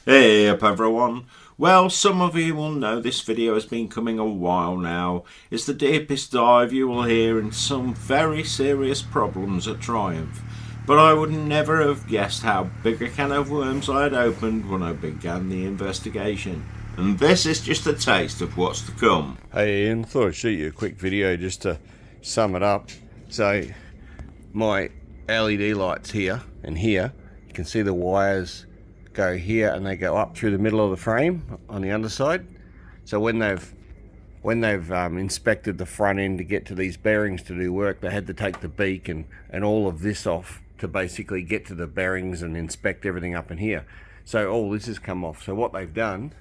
Hey up everyone. Well, some of you will know this video has been coming a while now. It's the deepest dive you will hear in some very serious problems at Triumph. But I would never have guessed how big a can of worms I had opened when I began the investigation. And this is just a taste of what's to come. Hey Ian, thought I'd shoot you a quick video just to sum it up. So my LED lights here and here, you can see the wires go here and they go up through the middle of the frame on the underside. So when they've inspected the front end to get to these bearings to do work, they had to take the beak and all of this off to basically get to the bearings and inspect everything up in here. So all this has come off. So what they've done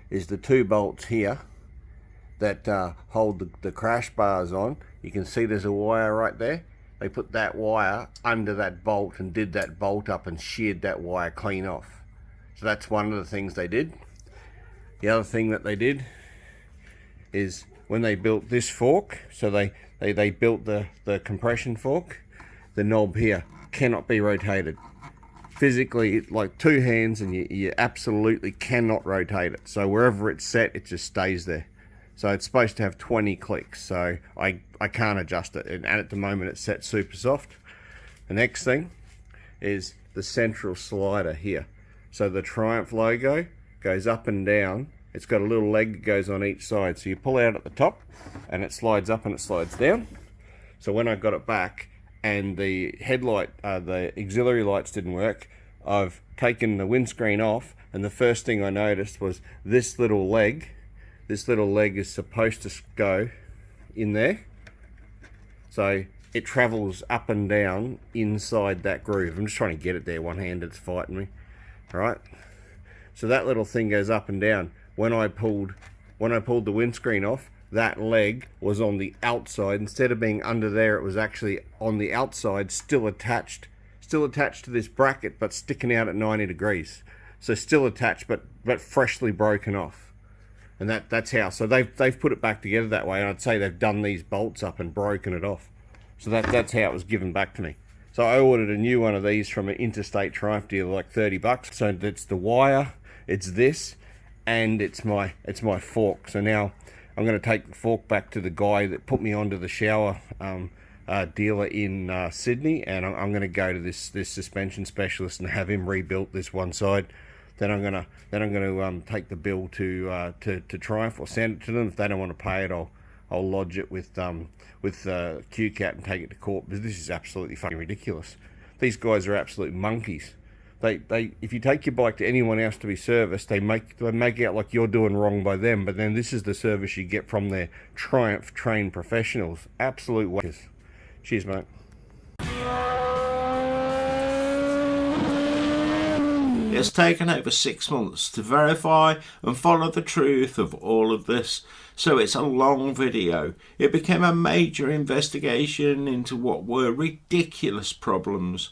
is the two bolts here that hold the crash bars on, you can see there's a wire right there. They put that wire under that bolt and did that bolt up and sheared that wire clean off. So that's one of the things they did. The other thing that they did is when they built this fork, so they built the compression fork, the knob here cannot be rotated. Physically, like two hands, and you absolutely cannot rotate it. So wherever it's set, it just stays there. So it's supposed to have 20 clicks, so I can't adjust it, and at the moment it's set super soft. The next thing is the central slider here. So the Triumph logo goes up and down. It's got a little leg that goes on each side, so you pull out at the top and it slides up and it slides down. So when I got it back and the headlight, the auxiliary lights didn't work, I've taken the windscreen off, and the first thing I noticed was this little leg. This little leg is supposed to go in there, so it travels up and down inside that groove. I'm just trying to get it there, one hand it's fighting me. All right, so that little thing goes up and down. When I pulled the windscreen off, that leg was on the outside. Instead of being under there, it was actually on the outside, still attached to this bracket, but sticking out at 90 degrees. So still attached, but freshly broken off. And that's how. So they've put it back together that way, and I'd say they've done these bolts up and broken it off. So that's how it was given back to me. So I ordered a new one of these from an interstate Triumph dealer, like 30 bucks. So it's the wire, it's this, and it's my fork. So now I'm going to take the fork back to the guy that put me onto the shower dealer in Sydney, and I'm going to go to this suspension specialist and have him rebuilt this one side. Then I'm gonna take the bill to Triumph, or send it to them. If they don't want to pay it, I'll lodge it with QCAT and take it to court, because this is absolutely fucking ridiculous. These guys are absolute monkeys. They if you take your bike to anyone else to be serviced, they make out like you're doing wrong by them, but then this is the service you get from their Triumph trained professionals. Absolute wankers. Cheers, mate. It's taken over 6 months to verify and follow the truth of all of this, so it's a long video. It became a major investigation into what were ridiculous problems.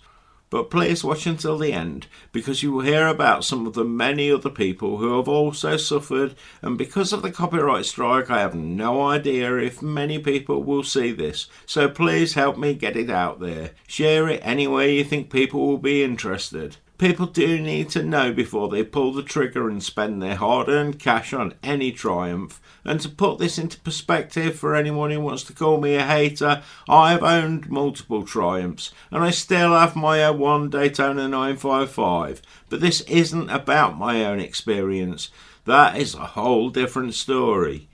But please watch until the end, because you will hear about some of the many other people who have also suffered, and because of the copyright strike I have no idea if many people will see this, so please help me get it out there. Share it any way you think people will be interested. People do need to know before they pull the trigger and spend their hard-earned cash on any Triumph. And to put this into perspective for anyone who wants to call me a hater, I've owned multiple Triumphs, and I still have my 01 Daytona 955. But this isn't about my own experience. That is a whole different story.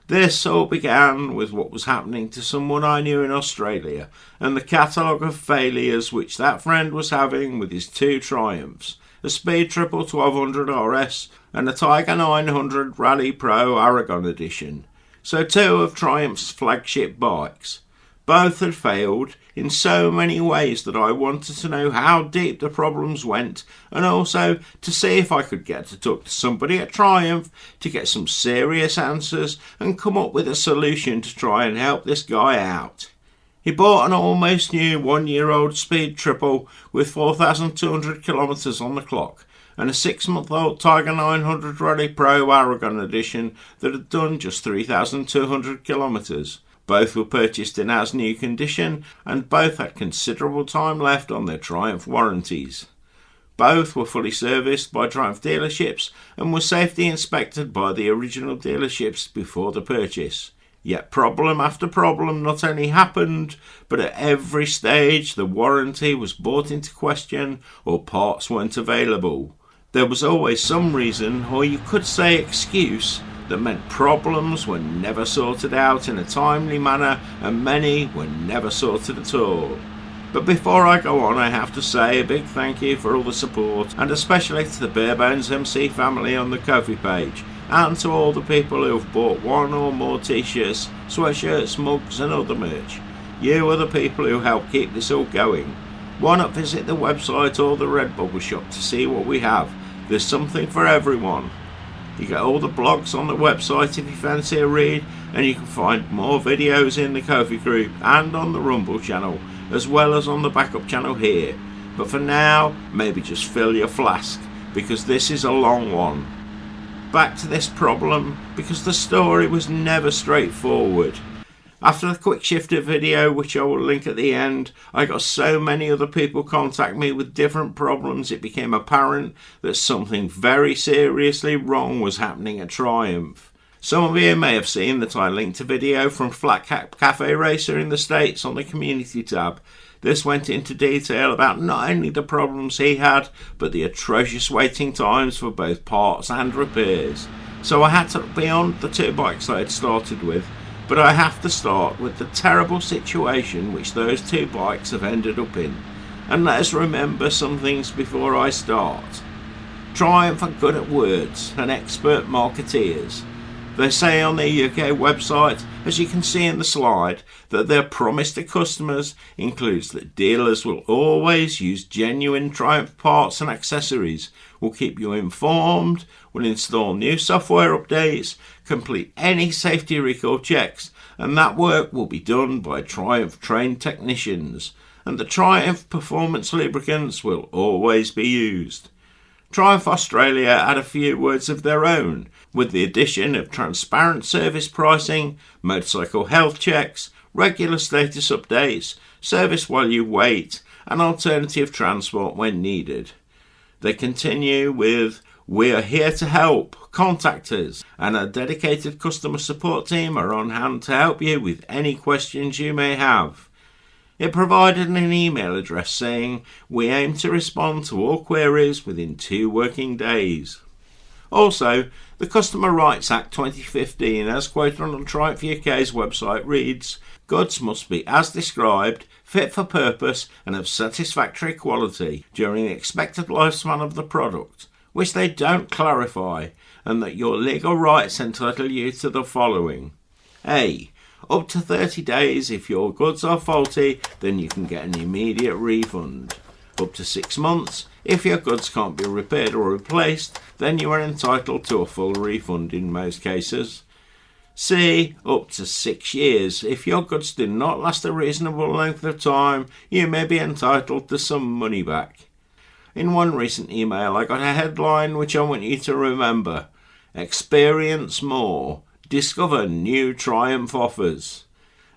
This all began with what was happening to someone I knew in Australia, and the catalogue of failures which that friend was having with his two Triumphs, a Speed Triple 1200 RS and a Tiger 900 Rally Pro Aragon Edition. So two of Triumph's flagship bikes. Both had failed in so many ways that I wanted to know how deep the problems went, and also to see if I could get to talk to somebody at Triumph to get some serious answers and come up with a solution to try and help this guy out. He bought an almost new 1-year-old Speed Triple with 4,200 kilometres on the clock, and a 6-month-old Tiger 900 Rally Pro Aragon Edition that had done just 3,200 kilometres. Both were purchased in as new condition, and both had considerable time left on their Triumph warranties. Both were fully serviced by Triumph dealerships and were safety inspected by the original dealerships before the purchase. Yet problem after problem not only happened, but at every stage the warranty was brought into question or parts weren't available. There was always some reason, or you could say excuse, that meant problems were never sorted out in a timely manner and many were never sorted at all. But before I go on, I have to say a big thank you for all the support, and especially to the BAREBONESMC family on the Ko-fi page, and to all the people who have bought one or more t-shirts, sweatshirts, mugs and other merch. You are the people who help keep this all going. Why not visit the website or the Redbubble shop to see what we have? There's something for everyone. You get all the blogs on the website if you fancy a read, and you can find more videos in the Ko-fi group and on the Rumble channel, as well as on the backup channel here. But for now, maybe just fill your flask, because this is a long one. Back to this problem, because the story was never straightforward. After the quick shifter video, which I will link at the end, I got so many other people contact me with different problems it became apparent that something very seriously wrong was happening at Triumph. Some of you may have seen that I linked a video from Flat Cap Cafe Racer in the States on the community tab. This went into detail about not only the problems he had, but the atrocious waiting times for both parts and repairs. So I had to look beyond the two bikes I had started with, but I have to start with the terrible situation which those two bikes have ended up in. And let us remember some things before I start. Triumph are good at words and expert marketeers. They say on their UK website, as you can see in the slide, that their promise to customers includes that dealers will always use genuine Triumph parts and accessories, will keep you informed, will install new software updates, complete any safety recall checks, and that work will be done by Triumph trained technicians, and the Triumph performance lubricants will always be used. Triumph Australia had a few words of their own, with the addition of transparent service pricing, motorcycle health checks, regular status updates, service while you wait, and alternative transport when needed. They continue with, "We are here to help, contact us," and a dedicated customer support team are on hand to help you with any questions you may have. It provided an email address saying, "We aim to respond to all queries within 2 working days." Also, the Customer Rights Act 2015, as quoted on Triumph UK's website, reads, "Goods must be as described, fit for purpose and of satisfactory quality during the expected lifespan of the product," which they don't clarify, and that your legal rights entitle you to the following. A. Up to 30 days if your goods are faulty, then you can get an immediate refund. Up to 6 months. If your goods can't be repaired or replaced, then you are entitled to a full refund in most cases. C. Up to 6 years. If your goods do not last a reasonable length of time, you may be entitled to some money back. In one recent email, I got a headline which I want you to remember. Experience more. Discover new Triumph offers.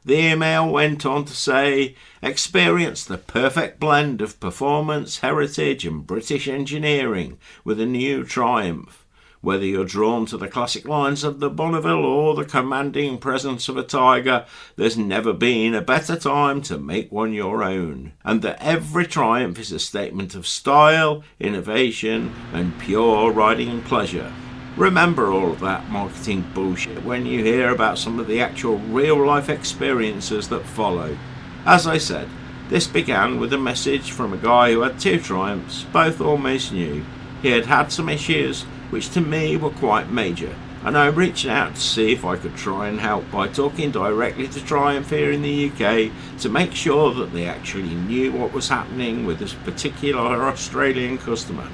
The email went on to say, experience the perfect blend of performance, heritage and British engineering with a new Triumph. Whether you're drawn to the classic lines of the Bonneville or the commanding presence of a Tiger, there's never been a better time to make one your own. And that every Triumph is a statement of style, innovation and pure riding pleasure. Remember all of that marketing bullshit when you hear about some of the actual real-life experiences that follow. As I said, this began with a message from a guy who had 2 Triumphs, both almost new. He had had some issues, which to me were quite major, and I reached out to see if I could try and help by talking directly to Triumph here in the UK to make sure that they actually knew what was happening with this particular Australian customer.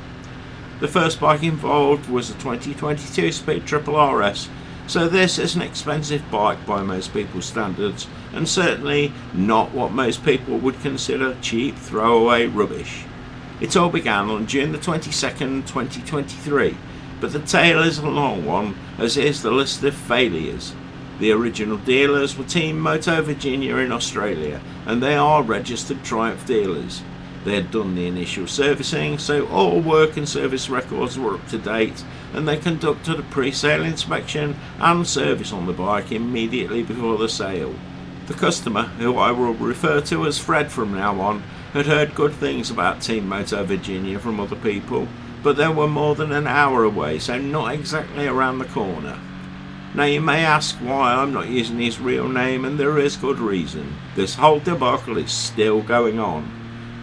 The first bike involved was a 2022 Speed Triple RS, so this is an expensive bike by most people's standards, and certainly not what most people would consider cheap throwaway rubbish. It all began on June the 22nd, 2023, but the tale is a long one, as is the list of failures. The original dealers were Team Moto Virginia in Australia, and they are registered Triumph dealers. They had done the initial servicing, so all work and service records were up to date, and they conducted a pre-sale inspection and service on the bike immediately before the sale. The customer, who I will refer to as Fred from now on, had heard good things about Team Moto Virginia from other people, but they were more than an hour away, so not exactly around the corner. Now you may ask why I'm not using his real name, and there is good reason. This whole debacle is still going on.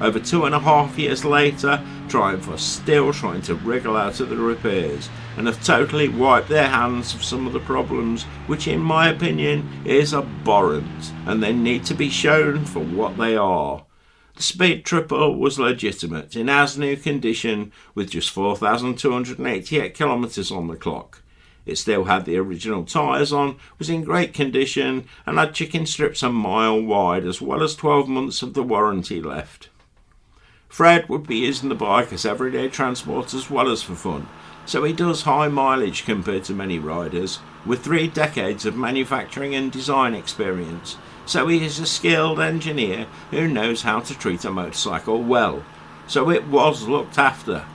Over 2.5 years later, Triumph are still trying to wriggle out of the repairs and have totally wiped their hands of some of the problems, which in my opinion is abhorrent, and they need to be shown for what they are. The Speed Triple was legitimate in as new condition with just 4,288 kilometres on the clock. It still had the original tyres on, was in great condition, and had chicken strips a mile wide as well as 12 months of the warranty left. Fred would be using the bike as everyday transport as well as for fun, so he does high mileage compared to many riders, with 3 decades of manufacturing and design experience, so he is a skilled engineer who knows how to treat a motorcycle well, so it was looked after.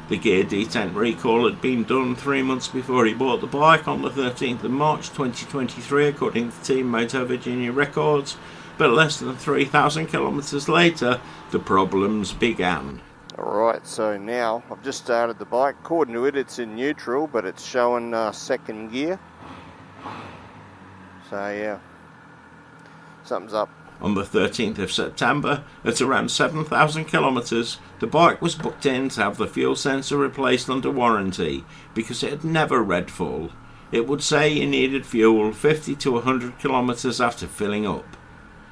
The gear detent recall had been done 3 months before he bought the bike on the 13th of March 2023 according to Team Moto Virginia records, but less than 3,000 kilometres later the problems began. Alright, so now I've just started the bike. According to it, it's in neutral, but it's showing second gear. So yeah, something's up. On the 13th of September, at around 7,000 kilometres, the bike was booked in to have the fuel sensor replaced under warranty because it had never read full. It would say you needed fuel 50 to 100 kilometres after filling up.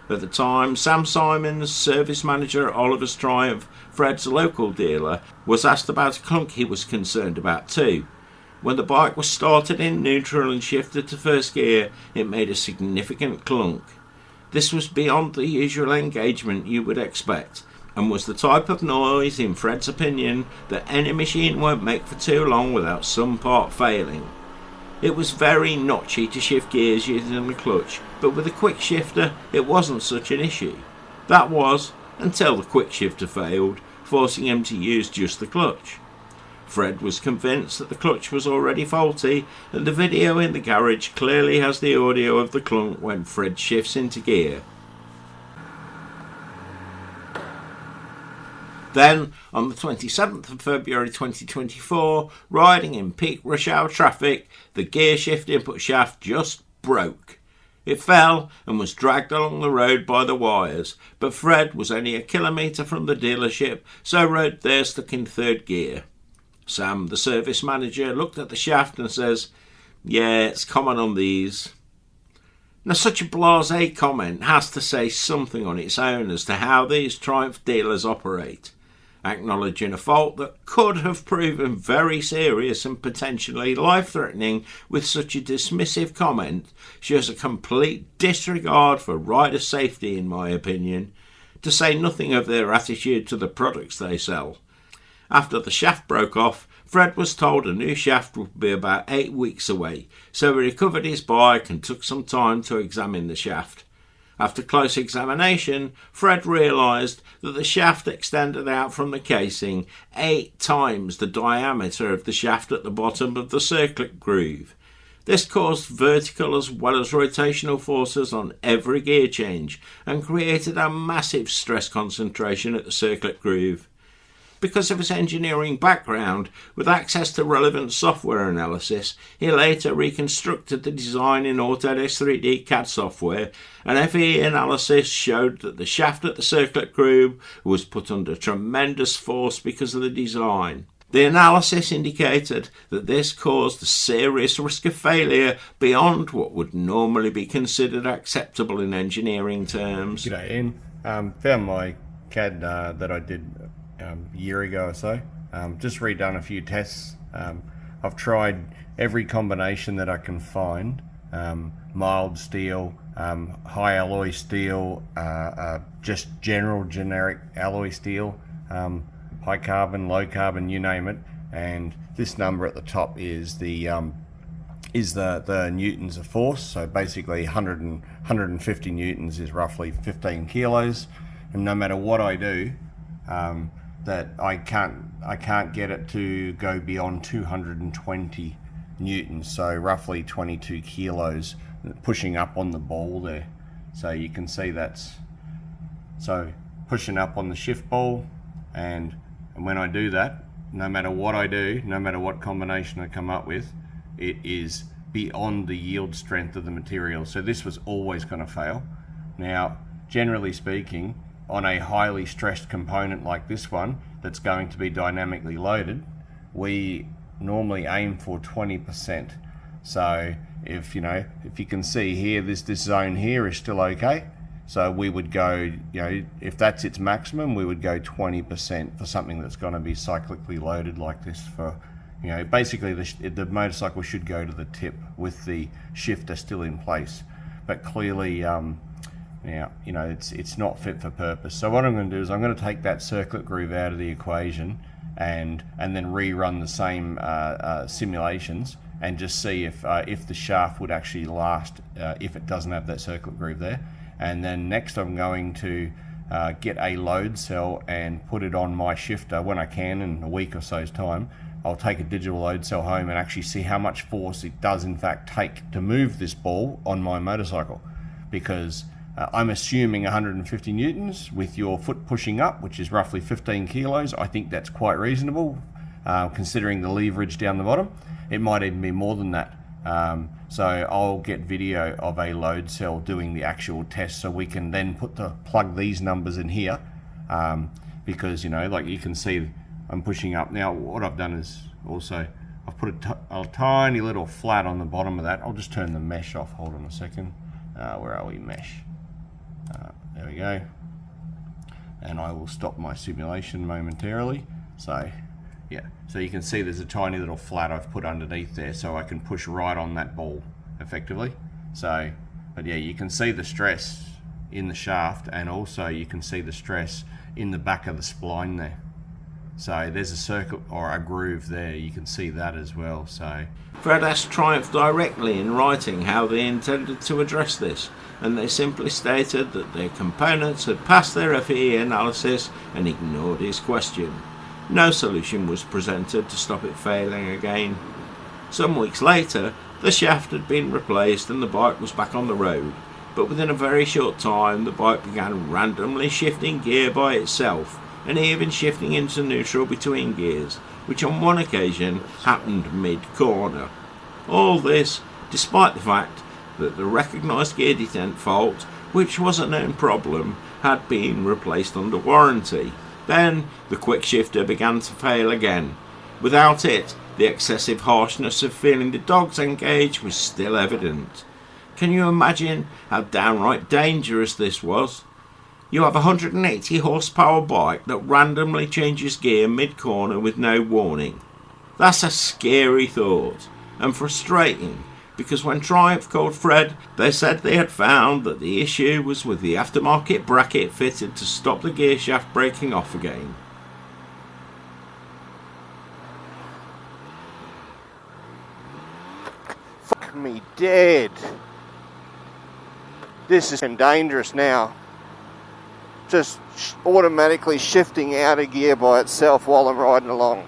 At the time, Sam Simons, service manager at Oliver's Triumph, Fred's local dealer, was asked about a clunk he was concerned about too. When the bike was started in neutral and shifted to first gear, it made a significant clunk. This was beyond the usual engagement you would expect, and was the type of noise, in Fred's opinion, that any machine won't make for too long without some part failing. It was very notchy to shift gears using the clutch, but with a quick shifter it wasn't such an issue. That was, until the quick shifter failed, forcing him to use just the clutch. Fred was convinced that the clutch was already faulty, and the video in the garage clearly has the audio of the clunk when Fred shifts into gear. Then, on the 27th of February 2024, riding in peak rush hour traffic, the gear shift input shaft just broke. It fell and was dragged along the road by the wires, but Fred was only a kilometre from the dealership, so rode there stuck in third gear. Sam, the service manager, looked at the shaft and says, "Yeah, it's common on these." Now, such a blasé comment has to say something on its own as to how these Triumph dealers operate. Acknowledging a fault that could have proven very serious and potentially life-threatening with such a dismissive comment shows a complete disregard for rider safety, in my opinion, to say nothing of their attitude to the products they sell. After the shaft broke off, Fred was told a new shaft would be about 8 weeks away, so he recovered his bike and took some time to examine the shaft. After close examination, Fred realised that the shaft extended out from the casing 8 times the diameter of the shaft at the bottom of the circlip groove. This caused vertical as well as rotational forces on every gear change and created a massive stress concentration at the circlip groove. Because of his engineering background, with access to relevant software analysis, he later reconstructed the design in Autodesk 3D CAD software, and FE analysis showed that the shaft at the circlip groove was put under tremendous force because of the design. The analysis indicated that this caused a serious risk of failure beyond what would normally be considered acceptable in engineering terms. G'day Ian, found my CAD that I did a year ago or so. Just redone a few tests. I've tried every combination that I can find, mild steel, high alloy steel, just general generic alloy steel, high carbon, low carbon, you name it, and this number at the top is the newtons of force. So basically 150 newtons is roughly 15 kilos, and no matter what I do, that I can't get it to go beyond 220 newtons, so roughly 22 kilos pushing up on the ball there. So you can see that's so pushing up on the shift ball, and when I do that, no matter what I do, no matter what combination I come up with, it is beyond the yield strength of the material. So this was always going to fail. Now, generally speaking, on a highly stressed component like this one that's going to be dynamically loaded, we normally aim for 20%. So if you can see here, this zone here is still okay. So we would go, if that's its maximum, we would go 20% for something that's going to be cyclically loaded like this. For basically the motorcycle should go to the tip with the shifter still in place, but clearly it's not fit for purpose. So what I'm going to do is I'm going to take that circlip groove out of the equation and then rerun the same simulations and just see if the shaft would actually last if it doesn't have that circlip groove there. And then next I'm going to get a load cell and put it on my shifter when I can in a week or so's time. I'll take a digital load cell home and actually see how much force it does in fact take to move this ball on my motorcycle, because I'm assuming 150 newtons with your foot pushing up, which is roughly 15 kilos. I think that's quite reasonable considering the leverage down the bottom. It might even be more than that. So I'll get video of a load cell doing the actual test so we can then plug these numbers in here, because like you can see I'm pushing up. Now what I've done is also I've put a tiny little flat on the bottom of that. I'll just turn the mesh off. Hold on a second. Where are we? Mesh. There we go. And I will stop my simulation momentarily. So yeah, so you can see there's a tiny little flat I've put underneath there so I can push right on that ball effectively. So, but yeah, you can see the stress in the shaft, and also you can see the stress in the back of the spline there. So there's a circle or a groove there, you can see that as well. So Fred asked Triumph directly in writing how they intended to address this, and they simply stated that their components had passed their FEE analysis and ignored his question. No solution was presented to stop it failing again. Some weeks later, the shaft had been replaced and the bike was back on the road, but within a very short time the bike began randomly shifting gear by itself, and even shifting into neutral between gears, which on one occasion happened mid-corner. All this despite the fact that the recognised gear detent fault, which was a known problem, had been replaced under warranty. Then the quick shifter began to fail again. Without it, the excessive harshness of feeling the dogs engage was still evident. Can you imagine how downright dangerous this was? You have a 180 horsepower bike that randomly changes gear mid-corner with no warning. That's a scary thought, and frustrating, because when Triumph called Fred, they said they had found that the issue was with the aftermarket bracket fitted to stop the gear shaft breaking off again. Fuck me dead. This is dangerous now. Just automatically shifting out of gear by itself while I'm riding along.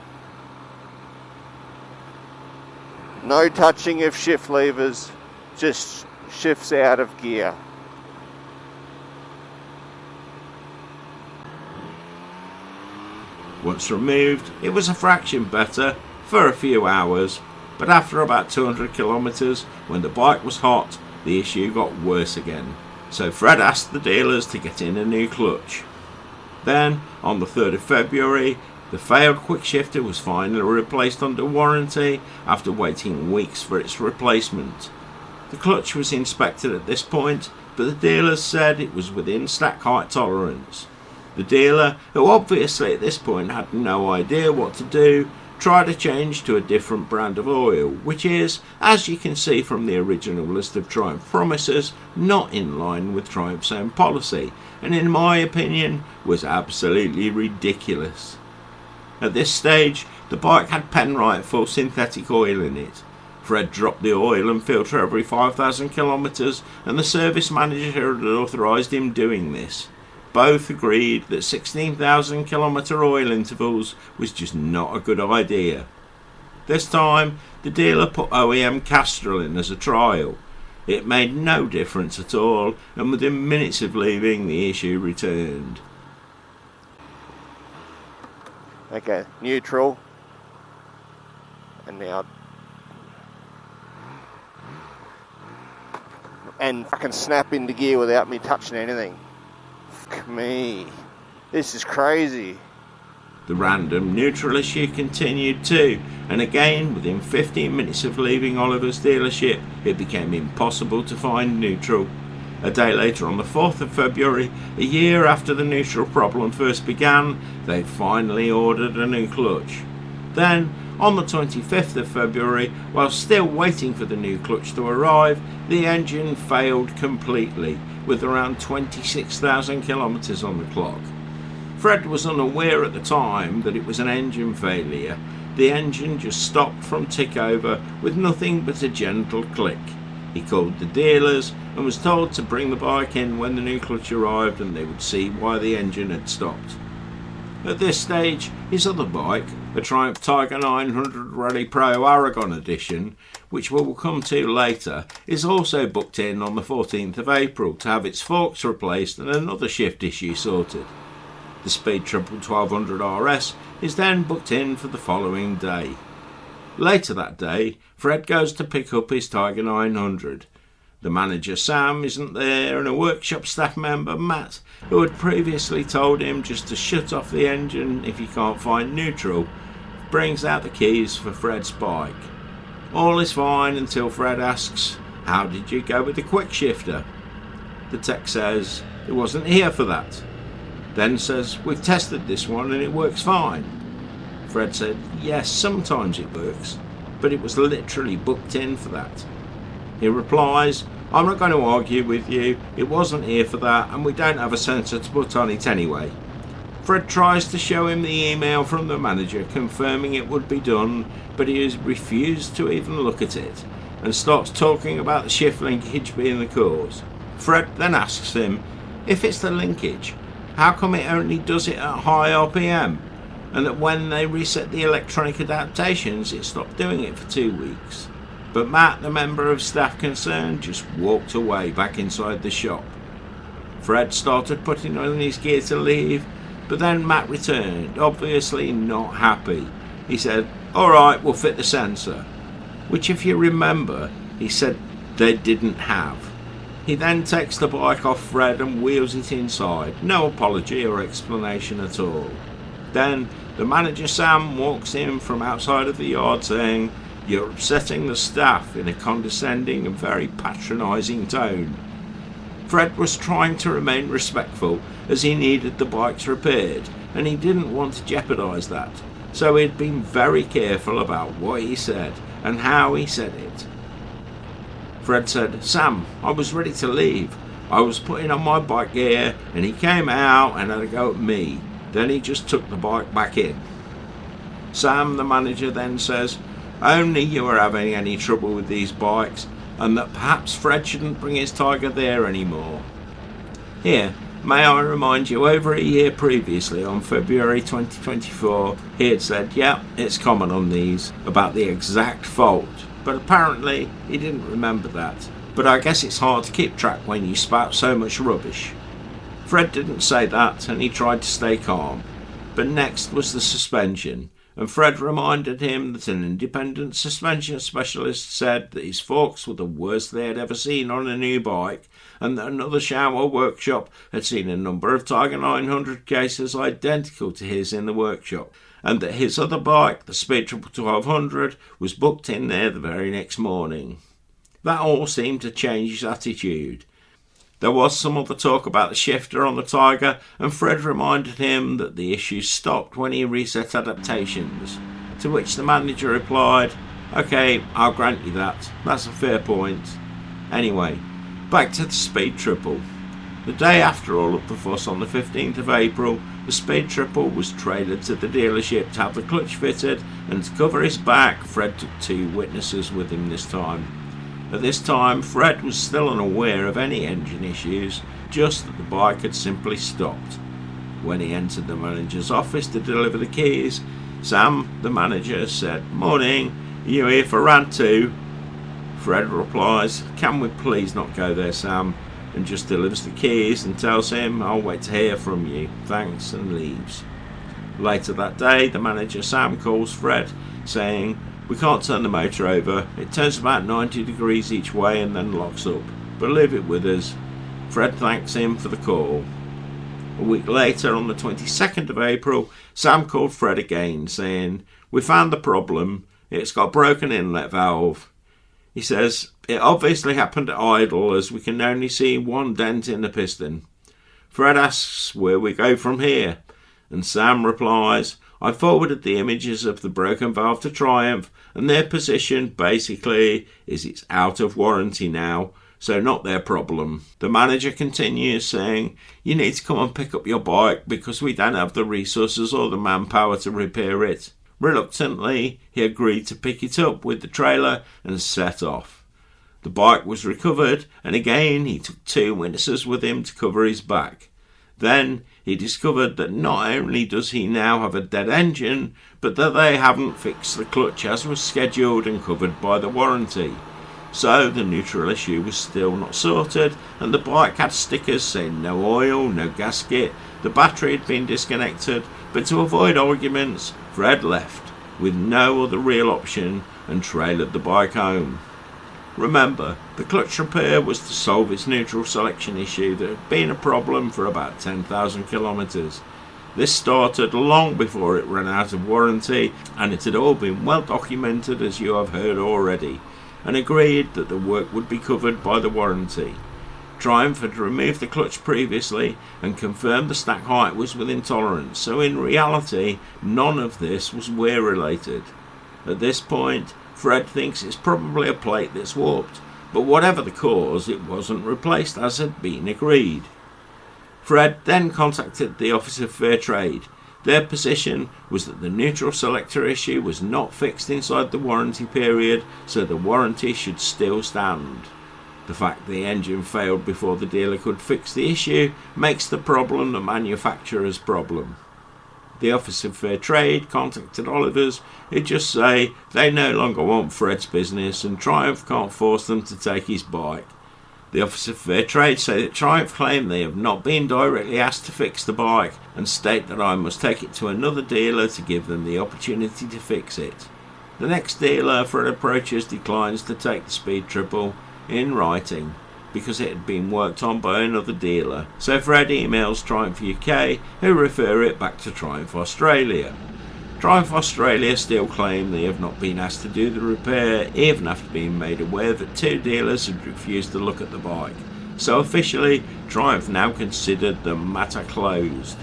No touching of shift levers, just shifts out of gear. Once removed, it was a fraction better for a few hours, but after about 200 kilometres, when the bike was hot, the issue got worse again. So Fred asked the dealers to get in a new clutch. Then, on the 3rd of February, the failed quick shifter was finally replaced under warranty after waiting weeks for its replacement. The clutch was inspected at this point, but the dealers said it was within stack height tolerance. The dealer, who obviously at this point had no idea what to do, tried to change to a different brand of oil, which is, as you can see from the original list of Triumph promises, not in line with Triumph's own policy, and in my opinion was absolutely ridiculous. At this stage, the bike had Penrite full synthetic oil in it. Fred dropped the oil and filter every 5,000 kilometres, and the service manager had authorised him doing this. both agreed that 16,000 kilometre oil intervals was just not a good idea. This time, the dealer put OEM Castrol in as a trial. It made no difference at all, and within minutes of leaving, the issue returned. Okay, neutral. And now... And fucking snap into gear without me touching anything. Fuck me. This is crazy. The random neutral issue continued too, and again within 15 minutes of leaving Oliver's dealership it became impossible to find neutral. A day later, on the 4th of February, a year after the neutral problem first began, they finally ordered a new clutch. Then, on the 25th of February, while still waiting for the new clutch to arrive, the engine failed completely, with around 26,000 kilometres on the clock. Fred was unaware at the time that it was an engine failure. The engine just stopped from tick over with nothing but a gentle click. He called the dealers and was told to bring the bike in when the new clutch arrived and they would see why the engine had stopped. At this stage, his other bike, a Triumph Tiger 900 Rally Pro Aragon Edition, which we will come to later, is also booked in on the 14th of April to have its forks replaced and another shift issue sorted. The Speed Triple 1200 RS is then booked in for the following day. Later that day, Fred goes to pick up his Tiger 900. The manager Sam isn't there, and a workshop staff member, Matt, who had previously told him just to shut off the engine if he can't find neutral, brings out the keys for Fred's bike. All is fine until Fred asks, "How did you go with the quick shifter?" The tech says, "It wasn't here for that." Then says, "We've tested this one and it works fine." Fred said, "Yes, sometimes it works, but it was literally booked in for that." He replies, "I'm not going to argue with you, it wasn't here for that and we don't have a sensor to put on it anyway." Fred tries to show him the email from the manager confirming it would be done, but he has refused to even look at it and starts talking about the shift linkage being the cause. Fred then asks him, if it's the linkage, how come it only does it at high RPM, and that when they reset the electronic adaptations it stopped doing it for 2 weeks. But Matt, the member of staff concerned, just walked away back inside the shop. Fred started putting on his gear to leave, but then Matt returned, obviously not happy. He said, "Alright, we'll fit the sensor," which, if you remember, he said they didn't have. He then takes the bike off Fred and wheels it inside, no apology or explanation at all. Then the manager Sam walks in from outside of the yard saying, "You're upsetting the staff," in a condescending and very patronising tone. Fred was trying to remain respectful as he needed the bikes repaired and he didn't want to jeopardise that, so he'd been very careful about what he said and how he said it. Fred said, "Sam, I was ready to leave. I was putting on my bike gear and he came out and had a go at me. Then he just took the bike back in." Sam, the manager, then says, "Only you were having any trouble with these bikes and that perhaps Fred shouldn't bring his Tiger there anymore." Here, may I remind you, over a year previously, on February 2024, he had said, "Yeah, it's common on these," about the exact fault. But apparently he didn't remember that. But I guess it's hard to keep track when you spout so much rubbish. Fred didn't say that and he tried to stay calm. But next was the suspension, and Fred reminded him that an independent suspension specialist said that his forks were the worst they had ever seen on a new bike, and that another shower workshop had seen a number of Tiger 900 cases identical to his in the workshop, and that his other bike, the Speed Triple 1200, was booked in there the very next morning. That all seemed to change his attitude. There was some other talk about the shifter on the Tiger, and Fred reminded him that the issue stopped when he reset adaptations, to which the manager replied, "Okay, I'll grant you that. That's a fair point." Anyway, back to the Speed Triple. The day after all of the fuss, on the 15th of April, the Speed Triple was traded to the dealership to have the clutch fitted, and to cover his back, Fred took 2 witnesses with him this time. At this time, Fred was still unaware of any engine issues, just that the bike had simply stopped. When he entered the manager's office to deliver the keys, Sam, the manager, said, "Morning, are you here for round 2? Fred replies, "Can we please not go there, Sam?" and just delivers the keys and tells him, "I'll wait to hear from you, thanks," and leaves. Later that day, the manager Sam calls Fred, saying, "We can't turn the motor over. It turns about 90 degrees each way and then locks up, but leave it with us." Fred thanks him for the call. A week later, on the 22nd of April, Sam called Fred again, saying, "We found the problem. It's got a broken inlet valve." He says, "It obviously happened at idle, as we can only see one dent in the piston." Fred asks where we go from here, and Sam replies, "I forwarded the images of the broken valve to Triumph, and their position basically is it's out of warranty now, so not their problem." The manager continues saying, "You need to come and pick up your bike because we don't have the resources or the manpower to repair it." Reluctantly, he agreed to pick it up with the trailer and set off. The bike was recovered, and again he took 2 witnesses with him to cover his back. Then he discovered that not only does he now have a dead engine, but that they haven't fixed the clutch as was scheduled and covered by the warranty. So the neutral issue was still not sorted, and the bike had stickers saying no oil, no gasket, the battery had been disconnected, but to avoid arguments, Fred left with no other real option and trailered the bike home. Remember, the clutch repair was to solve its neutral selection issue that had been a problem for about 10,000 kilometres. This started long before it ran out of warranty, and it had all been well documented, as you have heard already, and agreed that the work would be covered by the warranty. Triumph had removed the clutch previously and confirmed the stack height was within tolerance, so in reality none of this was wear related. At this point, Fred thinks it's probably a plate that's warped, but whatever the cause, it wasn't replaced as had been agreed. Fred then contacted the Office of Fair Trade. Their position was that the neutral selector issue was not fixed inside the warranty period, so the warranty should still stand. The fact the engine failed before the dealer could fix the issue makes the problem the manufacturer's problem. The Office of Fair Trade contacted Oliver's, who just say they no longer want Fred's business and Triumph can't force them to take his bike. The Office of Fair Trade say that Triumph claim they have not been directly asked to fix the bike and state that I must take it to another dealer to give them the opportunity to fix it. The next dealer Fred approaches declines to take the speed triple in writing because it had been worked on by another dealer, so Fred emails Triumph UK, who refer it back to Triumph Australia. Triumph Australia still claim they have not been asked to do the repair, even after being made aware that 2 dealers had refused to look at the bike, so officially Triumph now considered the matter closed.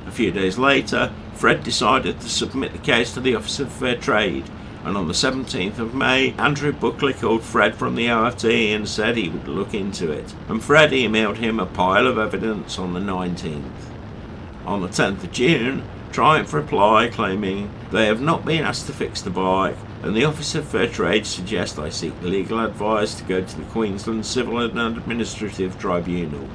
A few days later, Fred decided to submit the case to the Office of Fair Trade, and on the 17th of May, Andrew Buckley called Fred from the OFT and said he would look into it, and Fred emailed him a pile of evidence on the 19th. On the 10th of June, Triumph reply claiming they have not been asked to fix the bike, and the Office of Fair Trade suggest I seek legal advice to go to the Queensland Civil and Administrative Tribunal.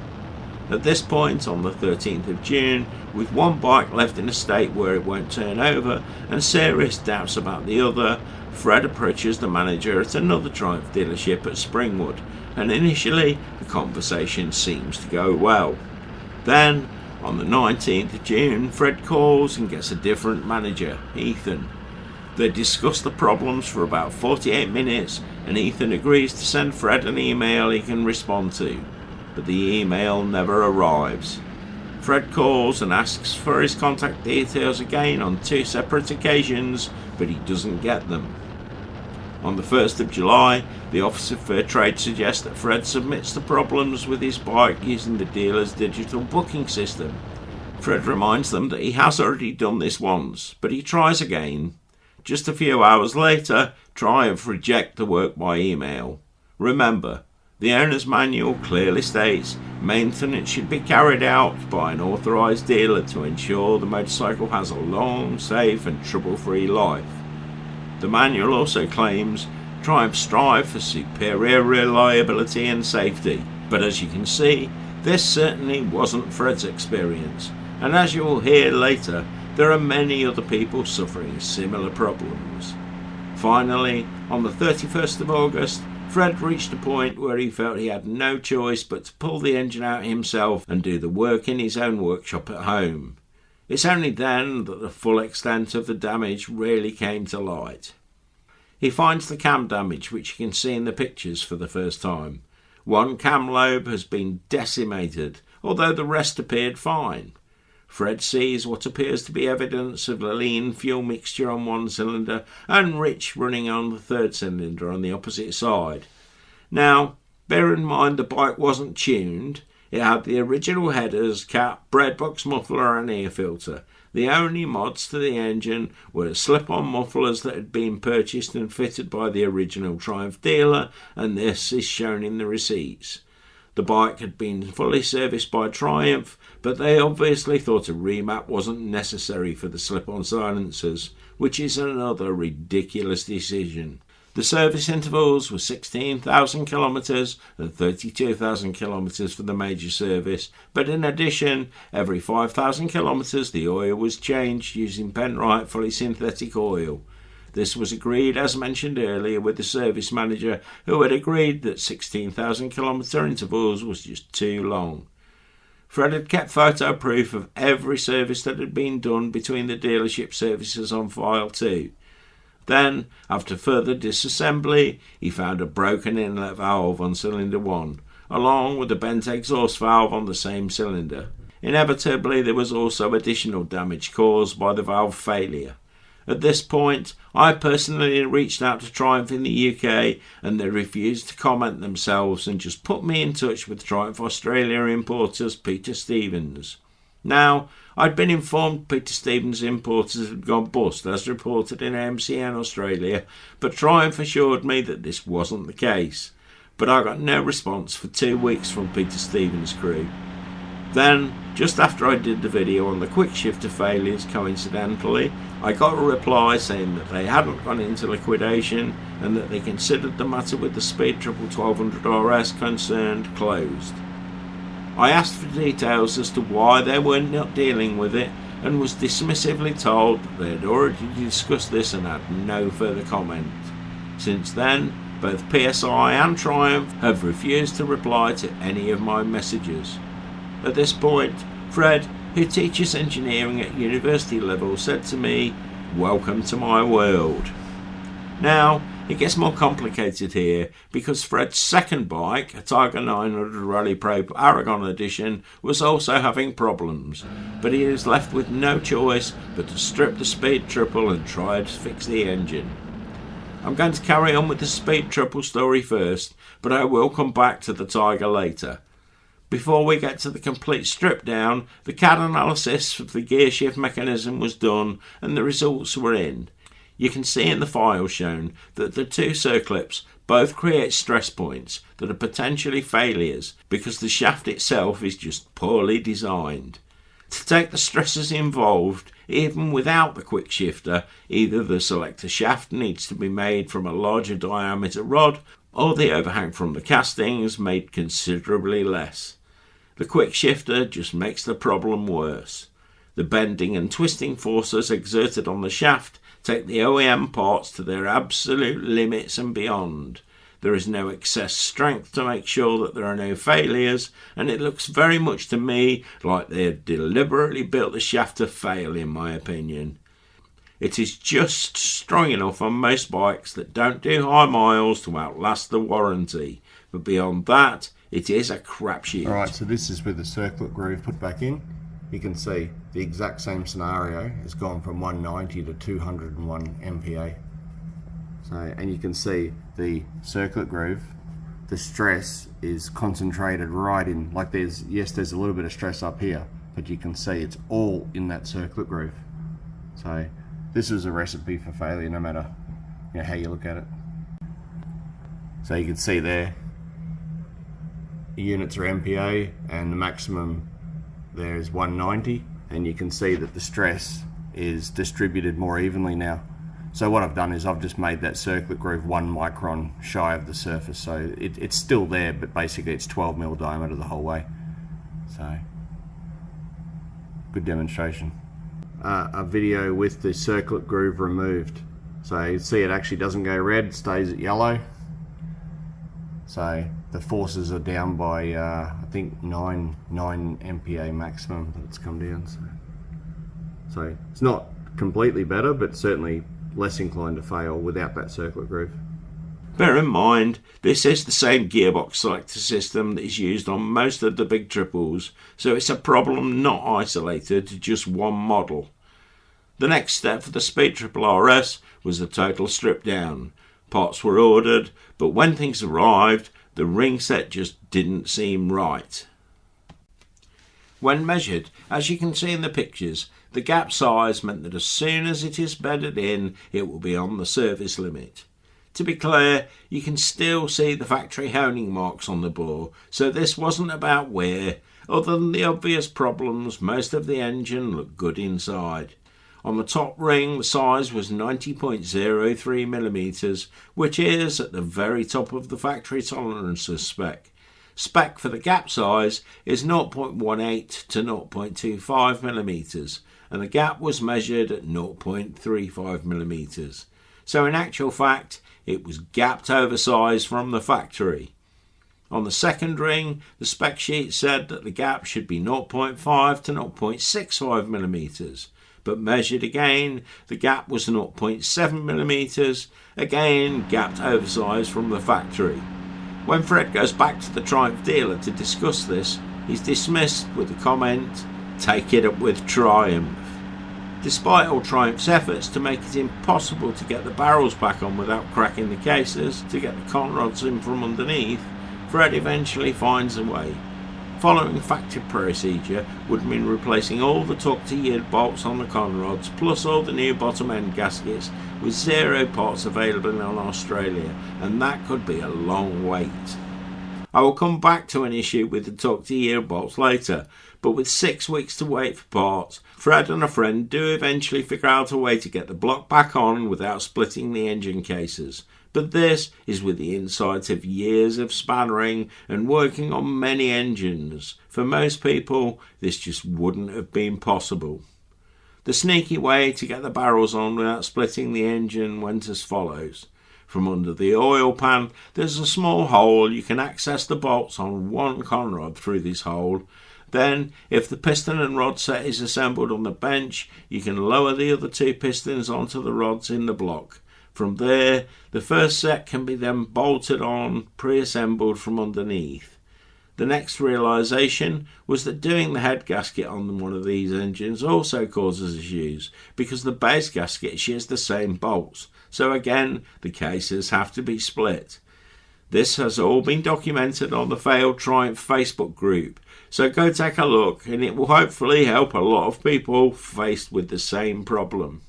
At this point, on the 13th of June, with one bike left in a state where it won't turn over and serious doubts about the other, Fred approaches the manager at another Triumph dealership at Springwood, and initially the conversation seems to go well. Then, on the 19th of June, Fred calls and gets a different manager, Ethan. They discuss the problems for about 48 minutes, and Ethan agrees to send Fred an email he can respond to, but the email never arrives. Fred calls and asks for his contact details again on 2 separate occasions, but he doesn't get them. On the 1st of July, the Office of Fair Trade suggests that Fred submits the problems with his bike using the dealer's digital booking system. Fred reminds them that he has already done this once, but he tries again. Just a few hours later, Triumph reject the work by email. Remember, the owner's manual clearly states maintenance should be carried out by an authorised dealer to ensure the motorcycle has a long, safe and trouble-free life. The manual also claims Triumph strive for superior reliability and safety, but as you can see, this certainly wasn't Fred's experience, and as you will hear later, there are many other people suffering similar problems. Finally, on the 31st of August, Fred reached a point where he felt he had no choice but to pull the engine out himself and do the work in his own workshop at home. It's only then that the full extent of the damage really came to light. He finds the cam damage, which you can see in the pictures for the first time. One cam lobe has been decimated, although the rest appeared fine. Fred sees what appears to be evidence of a lean fuel mixture on one cylinder and rich running on the third cylinder on the opposite side. Now, bear in mind the bike wasn't tuned. It had the original headers, cap, breadbox muffler and air filter. The only mods to the engine were slip-on mufflers that had been purchased and fitted by the original Triumph dealer, and this is shown in the receipts. The bike had been fully serviced by Triumph, but they obviously thought a remap wasn't necessary for the slip-on silencers, which is another ridiculous decision. The service intervals were 16,000 kilometres and 32,000 kilometres for the major service, but in addition, every 5,000 kilometres the oil was changed using Penrite fully synthetic oil. This was agreed, as mentioned earlier, with the service manager, who had agreed that 16,000 kilometre intervals was just too long. Fred had kept photo proof of every service that had been done between the dealership services on file too. Then, after further disassembly, he found a broken inlet valve on cylinder 1, along with a bent exhaust valve on the same cylinder. Inevitably, there was also additional damage caused by the valve failure. At this point, I personally reached out to Triumph in the UK, and they refused to comment themselves and just put me in touch with Triumph Australia importers Peter Stevens. Now, I'd been informed Peter Stevens importers had gone bust as reported in MCN Australia, but Triumph assured me that this wasn't the case. But I got no response for 2 weeks from Peter Stevens' crew. Then, just after I did the video on the quick shifter failures, coincidentally, I got a reply saying that they hadn't gone into liquidation and that they considered the matter with the Speed 1200 RS concerned closed. I asked for details as to why they were not dealing with it and was dismissively told that they had already discussed this and had no further comment. Since then, both PSI and Triumph have refused to reply to any of my messages. At this point, Fred, who teaches engineering at university level, said to me, "Welcome to my world." Now, it gets more complicated here because Fred's second bike, a Tiger 900 Rally Pro Aragon Edition, was also having problems, but he is left with no choice but to strip the Speed Triple and try to fix the engine. I'm going to carry on with the Speed Triple story first, but I will come back to the Tiger later. Before we get to the complete strip down, the CAD analysis of the gear shift mechanism was done and the results were in. You can see in the file shown that the two circlips both create stress points that are potentially failures because the shaft itself is just poorly designed. To take the stresses involved, even without the quick shifter, either the selector shaft needs to be made from a larger diameter rod or the overhang from the castings made considerably less. The quick shifter just makes the problem worse. The bending and twisting forces exerted on the shaft take the OEM parts to their absolute limits and beyond. There is no excess strength to make sure that there are no failures, and it looks very much to me like they have deliberately built the shaft to fail, in my opinion. It is just strong enough on most bikes that don't do high miles to outlast the warranty, but beyond that, it is a crapshoot. Alright, so this is with the circlip groove put back in. You can see the exact same scenario has gone from 190 to 201 MPa. So, and you can see the circlip groove, the stress is concentrated right in, like there's a little bit of stress up here, but you can see it's all in that circlip groove. So this is a recipe for failure no matter how you look at it. So you can see there, the units are MPa and the maximum there is 190, and you can see that the stress is distributed more evenly now. So what I've done is I've just made that circlip groove 1 micron shy of the surface, so it's still there, but basically it's 12mm diameter the whole way. So, good demonstration. A video with the circlip groove removed. So you see it actually doesn't go red, stays at yellow. So the forces are down by I think 9 MPa maximum that it's come down. So it's not completely better, but certainly less inclined to fail without that circlip groove. Bear in mind, this is the same gearbox selector system that is used on most of the big triples, so it's a problem not isolated to just one model. The next step for the Speed Triple RS was the total strip down. Parts were ordered, but when things arrived, the ring set just didn't seem right. When measured, as you can see in the pictures, the gap size meant that as soon as it is bedded in, it will be on the service limit. To be clear, you can still see the factory honing marks on the bore, so this wasn't about wear. Other than the obvious problems, most of the engine looked good inside. On the top ring, the size was 90.03mm, which is at the very top of the factory tolerances spec. Spec for the gap size is 0.18 to 0.25mm, and the gap was measured at 0.35mm. So in actual fact, it was gapped oversized from the factory. On the second ring, the spec sheet said that the gap should be 0.5 to 0.65mm, but measured again, the gap was 0.7mm, again gapped oversized from the factory. When Fred goes back to the Triumph dealer to discuss this, he's dismissed with the comment, "Take it up with Triumph." Despite all Triumph's efforts to make it impossible to get the barrels back on without cracking the cases to get the conrods in from underneath, Fred eventually finds a way. Following factory procedure would mean replacing all the torque-to-yield bolts on the conrods plus all the new bottom end gaskets with 0 parts available in Australia, and that could be a long wait. I will come back to an issue with the torque-to-yield bolts later, but with 6 weeks to wait for parts, Fred and a friend do eventually figure out a way to get the block back on without splitting the engine cases. But this is with the insight of years of spannering and working on many engines. For most people, this just wouldn't have been possible. The sneaky way to get the barrels on without splitting the engine went as follows. From under the oil pan, there's a small hole. You can access the bolts on one conrod through this hole. Then, if the piston and rod set is assembled on the bench, you can lower the other 2 pistons onto the rods in the block. From there, the first set can be then bolted on, pre-assembled from underneath. The next realisation was that doing the head gasket on one of these engines also causes issues, because the base gasket shares the same bolts, so again the cases have to be split. This has all been documented on the Failed Triumph Facebook group, so go take a look and it will hopefully help a lot of people faced with the same problem.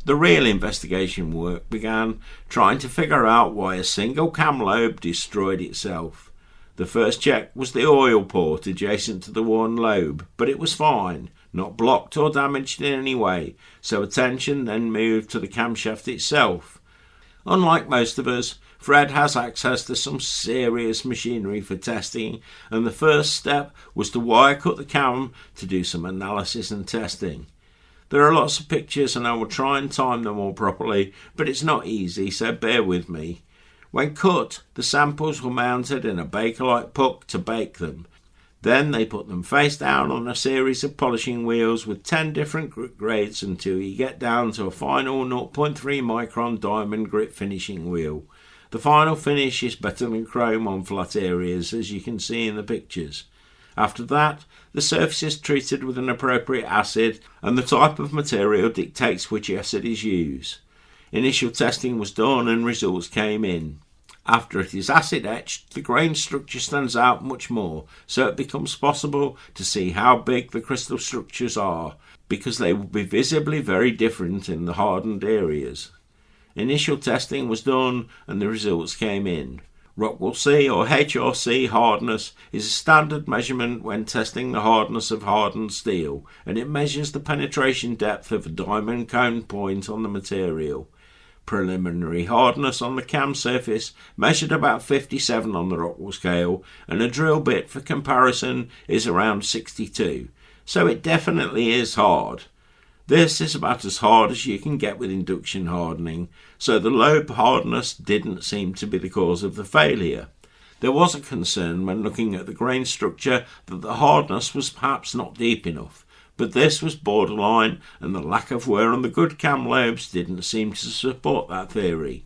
The real investigation work began trying to figure out why a single cam lobe destroyed itself. The first check was the oil port adjacent to the one lobe, but it was fine, not blocked or damaged in any way, so attention then moved to the camshaft itself. Unlike most of us, Fred has access to some serious machinery for testing, and the first step was to wire cut the cam to do some analysis and testing. There are lots of pictures and I will try and time them all properly, but it's not easy, so bear with me. When cut, the samples were mounted in a Bakelite puck to bake them. Then they put them face down on a series of polishing wheels with 10 different grit grades until you get down to a final 0.3 micron diamond grit finishing wheel. The final finish is better than chrome on flat areas, as you can see in the pictures. After that, the surface is treated with an appropriate acid, and the type of material dictates which acid is used. Initial testing was done and results came in. After it is acid etched, the grain structure stands out much more, so it becomes possible to see how big the crystal structures are, because they will be visibly very different in the hardened areas. Initial testing was done and the results came in. Rockwell C or HRC hardness is a standard measurement when testing the hardness of hardened steel, and it measures the penetration depth of a diamond cone point on the material. Preliminary hardness on the cam surface measured about 57 on the Rockwell scale, and a drill bit for comparison is around 62, so it definitely is hard. This is about as hard as you can get with induction hardening, so the low hardness didn't seem to be the cause of the failure. There was a concern when looking at the grain structure that the hardness was perhaps not deep enough, but this was borderline, and the lack of wear on the good cam lobes didn't seem to support that theory.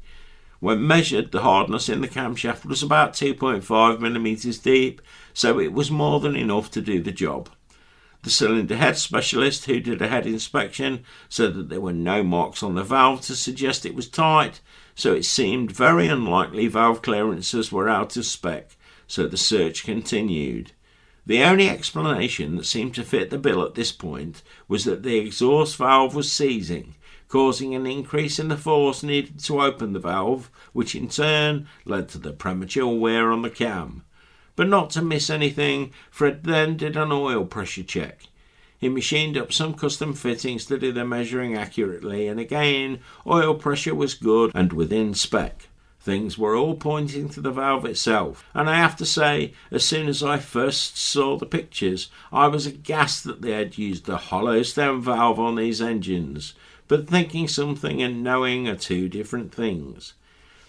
When measured, the hardness in the camshaft was about 2.5mm deep, so it was more than enough to do the job. The cylinder head specialist who did a head inspection said that there were no marks on the valve to suggest it was tight, so it seemed very unlikely valve clearances were out of spec, so the search continued. The only explanation that seemed to fit the bill at this point was that the exhaust valve was seizing, causing an increase in the force needed to open the valve, which in turn led to the premature wear on the cam. But not to miss anything, Fred then did an oil pressure check. He machined up some custom fittings to do the measuring accurately, and again, oil pressure was good and within spec. Things were all pointing to the valve itself, and I have to say, as soon as I first saw the pictures, I was aghast that they had used a hollow stem valve on these engines, but thinking something and knowing are two different things.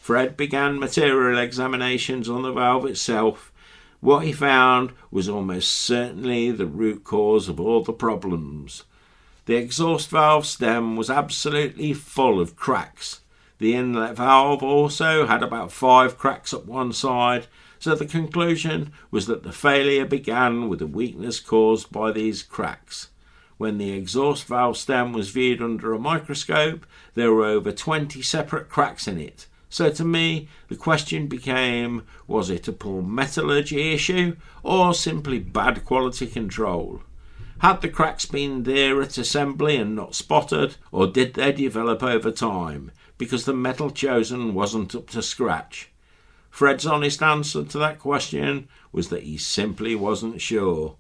Fred began material examinations on the valve itself. What he found was almost certainly the root cause of all the problems. The exhaust valve stem was absolutely full of cracks. The inlet valve also had about 5 cracks up one side, so the conclusion was that the failure began with a weakness caused by these cracks. When the exhaust valve stem was viewed under a microscope, there were over 20 separate cracks in it. So to me, the question became, was it a poor metallurgy issue or simply bad quality control? Had the cracks been there at assembly and not spotted, or did they develop over time because the metal chosen wasn't up to scratch? Fred's honest answer to that question was that he simply wasn't sure.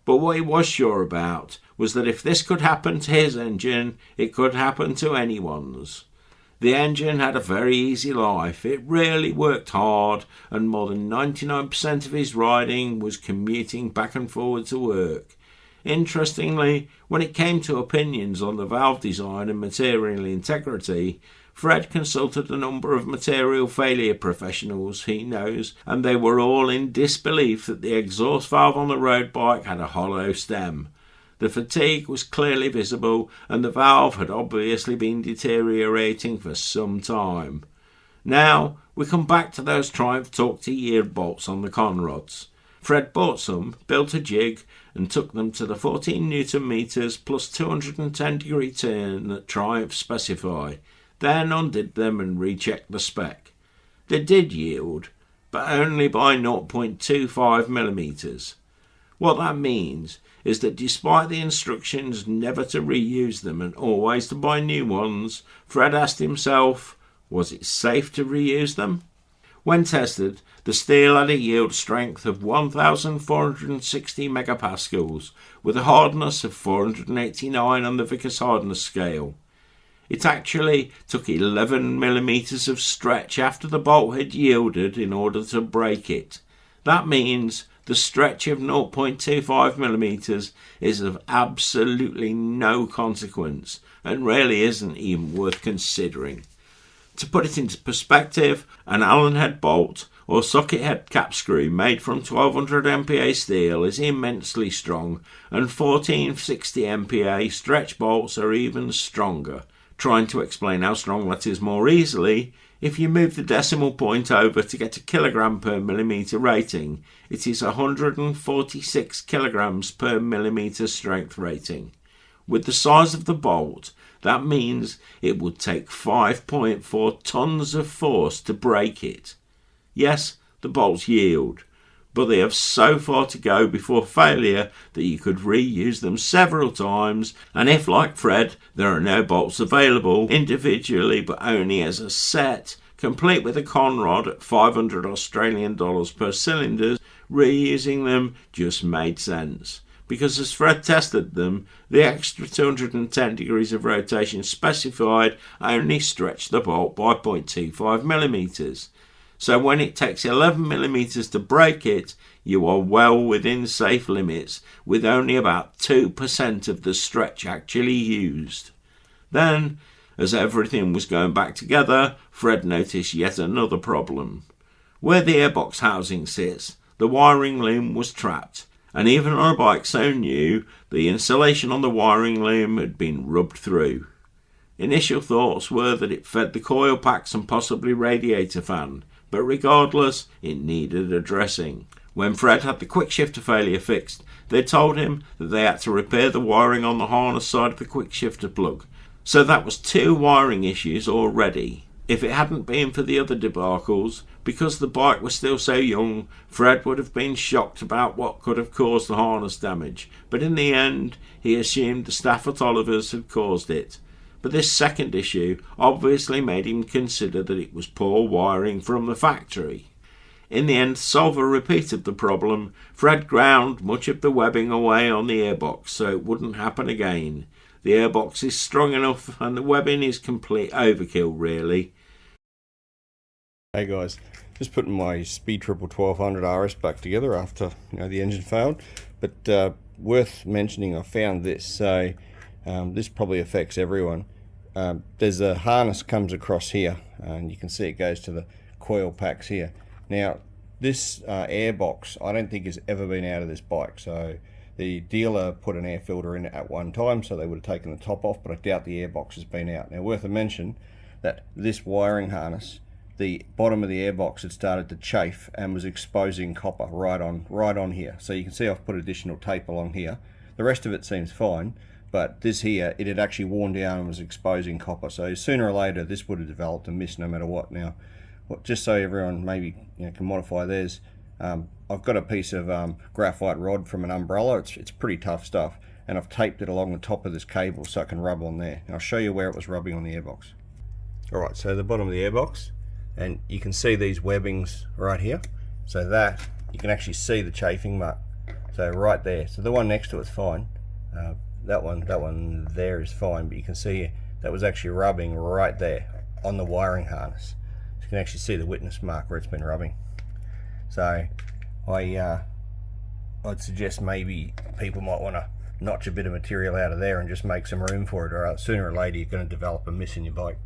But what he was sure about was that if this could happen to his engine, it could happen to anyone's. The engine had a very easy life. It really worked hard, and more than 99% of his riding was commuting back and forward to work. Interestingly, when it came to opinions on the valve design and material integrity, Fred consulted a number of material failure professionals he knows, and they were all in disbelief that the exhaust valve on the road bike had a hollow stem. The fatigue was clearly visible, and the valve had obviously been deteriorating for some time. Now, we come back to those Triumph torque yield bolts on the conrods. Fred bought some, built a jig, and took them to the 14 Newton meters plus 210 degree turn that Triumph specify, then undid them and rechecked the spec. They did yield, but only by 0.25 millimeters. What that means is that despite the instructions never to reuse them and always to buy new ones, Fred asked himself, was it safe to reuse them? When tested, the steel had a yield strength of 1,460 megapascals with a hardness of 489 on the Vickers hardness scale. It actually took 11 millimeters of stretch after the bolt had yielded in order to break it. That means the stretch of 0.25 millimeters is of absolutely no consequence and really isn't even worth considering. To put it into perspective, an Allen head bolt or socket head cap screw made from 1200 MPa steel is immensely strong, and 1460 MPa stretch bolts are even stronger. Trying to explain how strong that is more easily, if you move the decimal point over to get a kilogram per millimetre rating, it is 146 kilograms per millimetre strength rating. With the size of the bolt, that means it would take 5.4 tons of force to break it. Yes, the bolts yield, but they have so far to go before failure that you could reuse them several times, and if, like Fred, there are no bolts available individually but only as a set, complete with a conrod at $500 Australian dollars per cylinder, reusing them just made sense. because as Fred tested them, the extra 210 degrees of rotation specified only stretched the bolt by 0.25mm. So when it takes 11mm to break it, you are well within safe limits, with only about 2% of the stretch actually used. Then, as everything was going back together, Fred noticed yet another problem. Where the airbox housing sits, the wiring loom was trapped, and even on a bike so new, the insulation on the wiring loom had been rubbed through. Initial thoughts were that it fed the coil packs and possibly radiator fan, but regardless, it needed addressing. When Fred had the quick shifter failure fixed, they told him that they had to repair the wiring on the harness side of the quick shifter plug. So that was 2 wiring issues already. If it hadn't been for the other debacles, because the bike was still so young, Fred would have been shocked about what could have caused the harness damage. But in the end, he assumed the staff at Oliver's had caused it. But this second issue obviously made him consider that it was poor wiring from the factory. In the end, to solve a repeat of the problem, Fred ground much of the webbing away on the airbox so it wouldn't happen again. The airbox is strong enough and the webbing is complete overkill, really. Hey guys, just putting my Speed Triple 1200 RS back together after the engine failed. But worth mentioning, I found this. So this probably affects everyone. There's a harness comes across here, and you can see it goes to the coil packs here. Now this airbox I don't think has ever been out of this bike, so the dealer put an air filter in it at one time, so they would have taken the top off, but I doubt the airbox has been out. Now worth a mention that this wiring harness, the bottom of the airbox had started to chafe and was exposing copper right on here. So you can see I've put additional tape along here. The rest of it seems fine, but this here, it had actually worn down and was exposing copper. So sooner or later this would have developed a miss no matter what. Now just so everyone maybe can modify theirs, I've got a piece of graphite rod from an umbrella. It's pretty tough stuff, and I've taped it along the top of this cable so it can rub on there. Now I'll show you where it was rubbing on the airbox. Alright, so the bottom of the airbox, and you can see these webbings right here. So that, you can actually see the chafing mark. So right there. So the one next to it's fine. That one there is fine, but you can see that was actually rubbing right there on the wiring harness. So you can actually see the witness mark where it's been rubbing. So I'd suggest maybe people might want to notch a bit of material out of there and just make some room for it, or sooner or later you're going to develop a miss in your bike.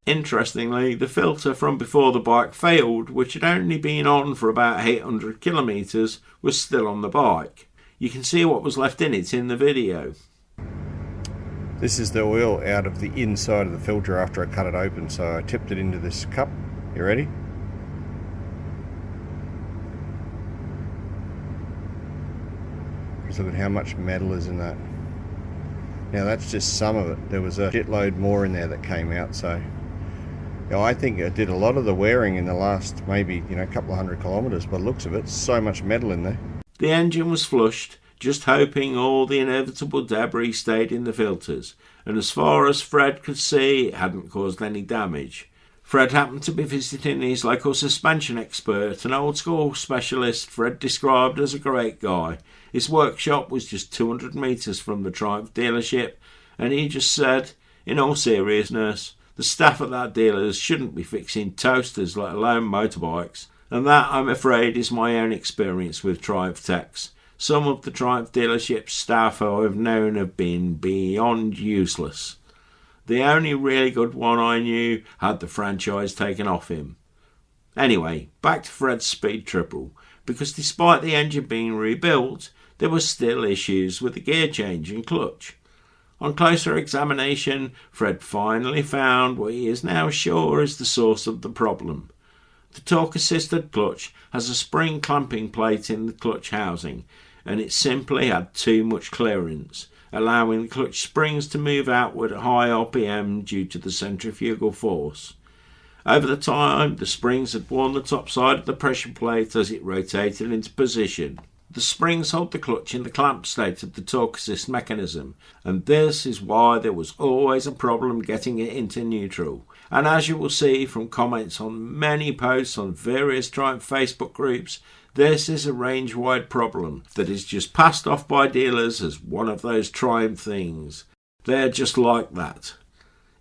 Interestingly, the filter from before the bike failed, which had only been on for about 800 kilometres, was still on the bike. You can see what was left in it in the video. This is the oil out of the inside of the filter after I cut it open, so I tipped it into this cup. You ready? Just look at how much metal is in that. Now that's just some of it. There was a shitload more in there that came out, so I think it did a lot of the wearing in the last maybe a couple of 100 kilometres by the looks of it. So much metal in there. The engine was flushed, just hoping all the inevitable debris stayed in the filters, and as far as Fred could see, it hadn't caused any damage. Fred happened to be visiting his local suspension expert, an old school specialist Fred described as a great guy. His workshop was just 200 metres from the Triumph dealership, and he just said, in all seriousness, the staff at that dealer's shouldn't be fixing toasters, let alone motorbikes. And that, I'm afraid, is my own experience with Triumph techs. Some of the Triumph dealership staff I've known have been beyond useless. The only really good one I knew had the franchise taken off him. Anyway, back to Fred's Speed Triple, because despite the engine being rebuilt, there were still issues with the gear change and clutch. On closer examination, Fred finally found what he is now sure is the source of the problem. The torque-assisted clutch has a spring clamping plate in the clutch housing, and it simply had too much clearance, allowing the clutch springs to move outward at high RPM due to the centrifugal force. Over the time, the springs had worn the top side of the pressure plate as it rotated into position. The springs hold the clutch in the clamp state of the torque assist mechanism, and this is why there was always a problem getting it into neutral. And as you will see from comments on many posts on various Triumph Facebook groups, This is a range-wide problem that is just passed off by dealers as one of those Triumph things. They're just like that.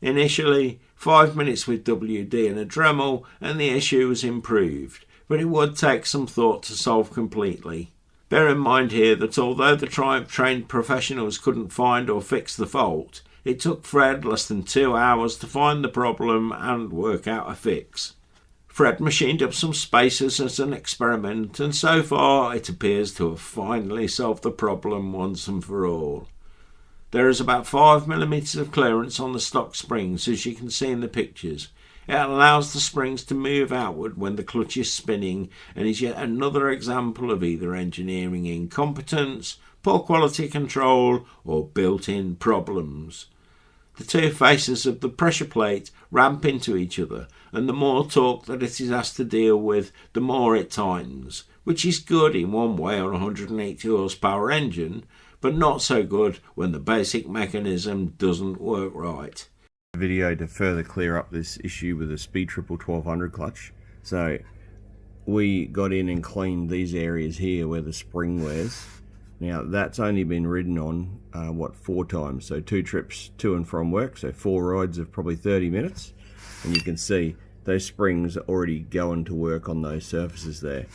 Initially, 5 minutes with WD and a Dremel and the issue was improved, but it would take some thought to solve completely. Bear in mind here that although the Triumph trained professionals couldn't find or fix the fault, it took Fred less than 2 hours to find the problem and work out a fix. Fred machined up some spacers as an experiment, and so far it appears to have finally solved the problem once and for all. There is about 5mm of clearance on the stock springs, as you can see in the pictures. It allows the springs to move outward when the clutch is spinning, and is yet another example of either engineering incompetence, poor quality control, or built-in problems. The two faces of the pressure plate ramp into each other, and the more torque that it is asked to deal with, the more it tightens, which is good in one way on a 180 horsepower engine, but not so good when the basic mechanism doesn't work right. Video to further clear up this issue with the Speed Triple 1200 clutch. So we got in and cleaned these areas here where the spring wears. Now that's only been ridden on 4 times, so 2 trips to and from work, so 4 rides of probably 30 minutes, and you can see those springs are already going to work on those surfaces there.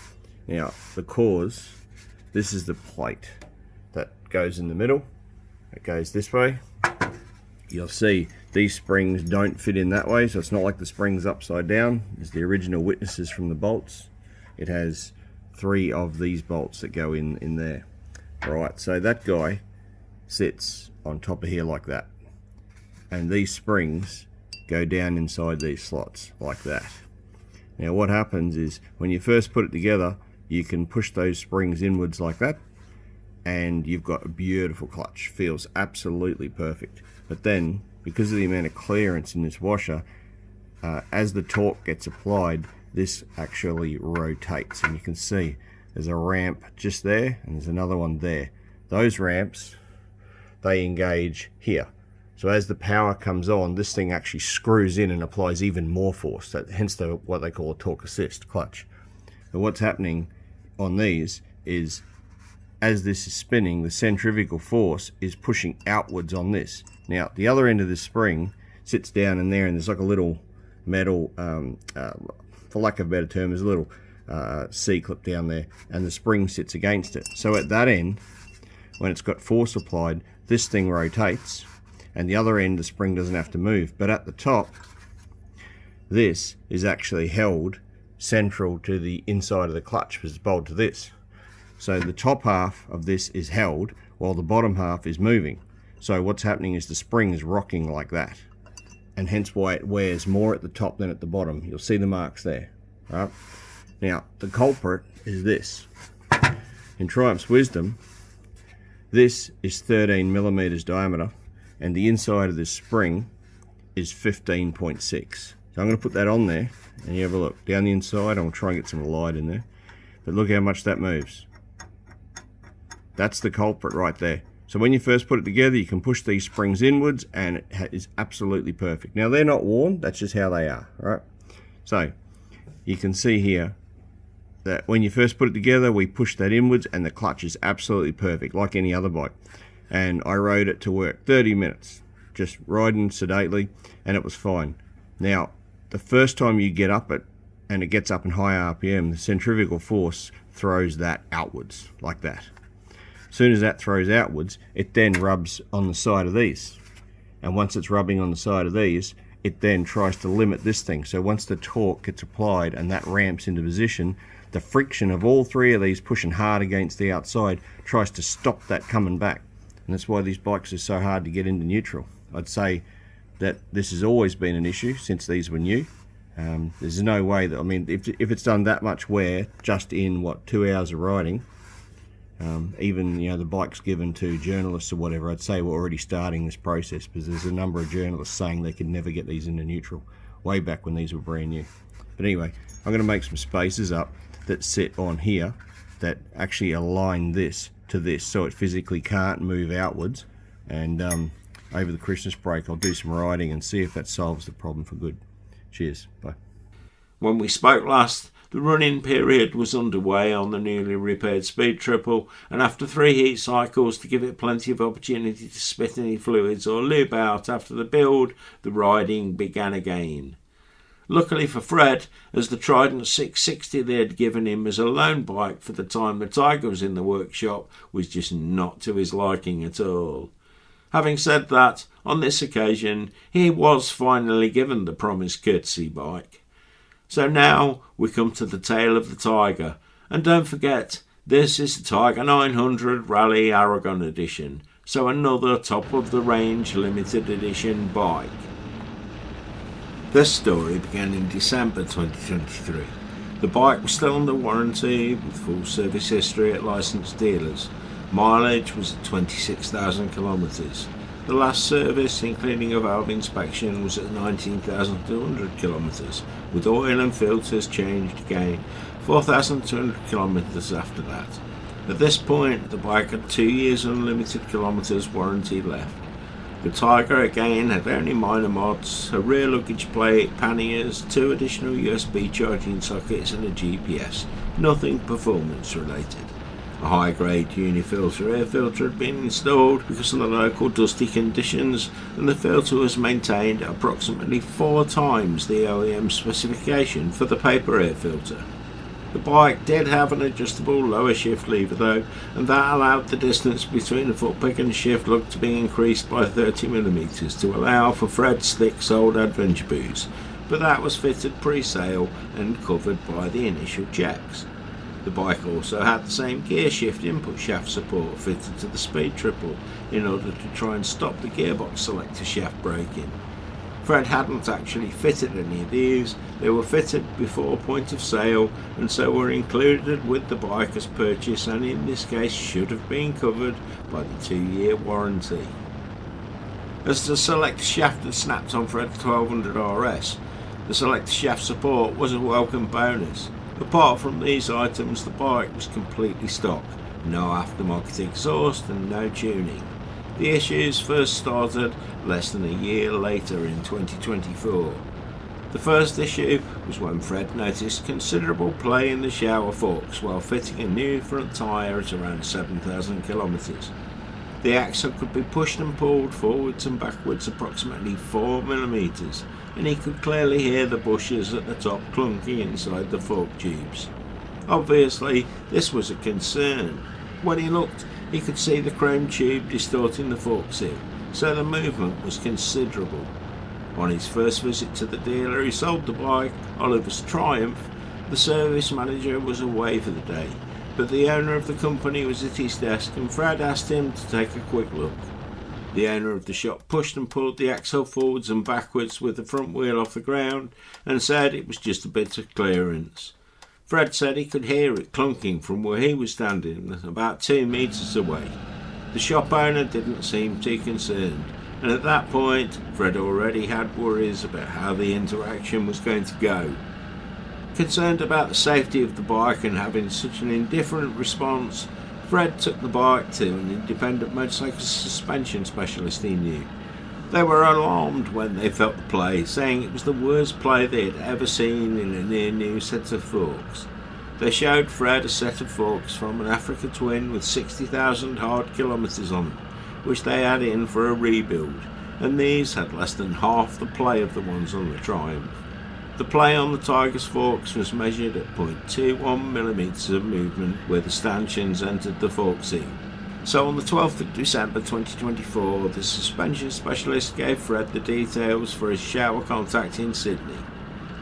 Now the cause, this is the plate that goes in the middle, it goes this way. You'll see these springs don't fit in that way, so it's not like the springs upside down. There's the original witnesses from the bolts. It has 3 of these bolts that go in there. Right, so that guy sits on top of here like that, and these springs go down inside these slots like that. Now what happens is when you first put it together, you can push those springs inwards like that, and you've got a beautiful clutch. Feels absolutely perfect. But then, because of the amount of clearance in this washer, as the torque gets applied, this actually rotates, and you can see there's a ramp just there and there's another one there. Those ramps, they engage here. So as the power comes on, this thing actually screws in and applies even more force, hence what they call a torque assist clutch. And what's happening on these is, as this is spinning, the centrifugal force is pushing outwards on this. Now the other end of this spring sits down in there, and there's like a little metal, for lack of a better term, there's a little C-clip down there, and the spring sits against it. So at that end, when it's got force applied, this thing rotates, and the other end the spring doesn't have to move. But at the top, this is actually held central to the inside of the clutch, because it's bolted to this. So the top half of this is held while the bottom half is moving. So what's happening is the spring is rocking like that, and hence why it wears more at the top than at the bottom. You'll see the marks there. Right? Now the culprit is this. In Triumph's wisdom, this is 13mm diameter, and the inside of this spring is 15.6. So I'm going to put that on there, and you have a look down the inside. I'll try and get some light in there, but look how much that moves. That's the culprit right there. So when you first put it together, you can push these springs inwards, and it is absolutely perfect. Now they're not worn, that's just how they are, right? So you can see here that when you first put it together, we pushed that inwards, and the clutch is absolutely perfect, like any other bike. And I rode it to work 30 minutes, just riding sedately, and it was fine. Now, the first time you get up it, and it gets up in high RPM, the centrifugal force throws that outwards, like that. As soon as that throws outwards, it then rubs on the side of these. And once it's rubbing on the side of these, it then tries to limit this thing. So once the torque gets applied and that ramps into position, the friction of all 3 of these pushing hard against the outside tries to stop that coming back. And that's why these bikes are so hard to get into neutral. I'd say that this has always been an issue since these were new. There's no way that, I mean, if it's done that much wear just in, 2 hours of riding, even the bikes given to journalists or whatever, I'd say we're already starting this process, because there's a number of journalists saying they could never get these into neutral way back when these were brand new. But anyway, I'm going to make some spacers up that sit on here that actually align this to this, so it physically can't move outwards. And over the Christmas break, I'll do some riding and see if that solves the problem for good. Cheers, bye. When we spoke last, The running period was underway on the newly repaired Speed Triple, and after 3 heat cycles to give it plenty of opportunity to spit any fluids or lube out after the build, the riding began again. Luckily for Fred, as the Trident 660 they had given him as a loan bike for the time the Tiger was in the workshop was just not to his liking at all. Having said that, on this occasion he was finally given the promised courtesy bike. So now we come to the tale of the Tiger, and don't forget, this is the Tiger 900 Rally Aragon Edition, so another top-of-the-range limited edition bike. This story began in December 2023. The bike was still under warranty with full service history at licensed dealers. Mileage was at 26,000 kilometres. The last service, including a valve inspection, was at 19,200 kilometres, with oil and filters changed again 4,200 kilometres after that. At this point, the bike had 2 years unlimited kilometres warranty left. The Tiger again had only minor mods, a rear luggage plate, panniers, 2 additional USB charging sockets and a GPS, nothing performance related. A high-grade unifilter air filter had been installed because of the local dusty conditions, and the filter was maintained at approximately 4 times the OEM specification for the paper air filter. The bike did have an adjustable lower shift lever though, and that allowed the distance between the footpick and shift lug to be increased by 30mm to allow for Fred's thick-soled adventure boots, but that was fitted pre-sale and covered by the initial checks. The bike also had the same gear shift input shaft support fitted to the Speed Triple in order to try and stop the gearbox selector shaft breaking. Fred hadn't actually fitted any of these, they were fitted before point of sale and so were included with the bike as purchase, and in this case should have been covered by the 2-year warranty. As the selector shaft had snapped on Fred's 1200 RS, the selector shaft support was a welcome bonus. Apart from these items, the bike was completely stock, no aftermarket exhaust and no tuning. The issues first started less than a year later in 2024. The first issue was when Fred noticed considerable play in the shower forks while fitting a new front tyre at around 7,000 kilometres. The axle could be pushed and pulled forwards and backwards approximately 4mm, and he could clearly hear the bushes at the top clunking inside the fork tubes. Obviously, this was a concern. When he looked, he could see the chrome tube distorting the fork seal, so the movement was considerable. On his first visit to the dealer who sold the bike, Oliver's Triumph, the service manager was away for the day, but the owner of the company was at his desk and Fred asked him to take a quick look. The owner of the shop pushed and pulled the axle forwards and backwards with the front wheel off the ground and said it was just a bit of clearance. Fred said he could hear it clunking from where he was standing, about 2 metres away. The shop owner didn't seem too concerned, and at that point Fred already had worries about how the interaction was going to go. Concerned about the safety of the bike and having such an indifferent response, Fred took the bike to an independent motorcycle suspension specialist he knew. They were alarmed when they felt the play, saying it was the worst play they had ever seen in a near-new set of forks. They showed Fred a set of forks from an Africa Twin with 60,000 hard kilometres on them, which they had in for a rebuild, and these had less than half the play of the ones on the Triumph. The play on the Tiger's forks was measured at 0.21mm of movement where the stanchions entered the fork seal. So on the 12th of December 2024, the suspension specialist gave Fred the details for his shower contact in Sydney.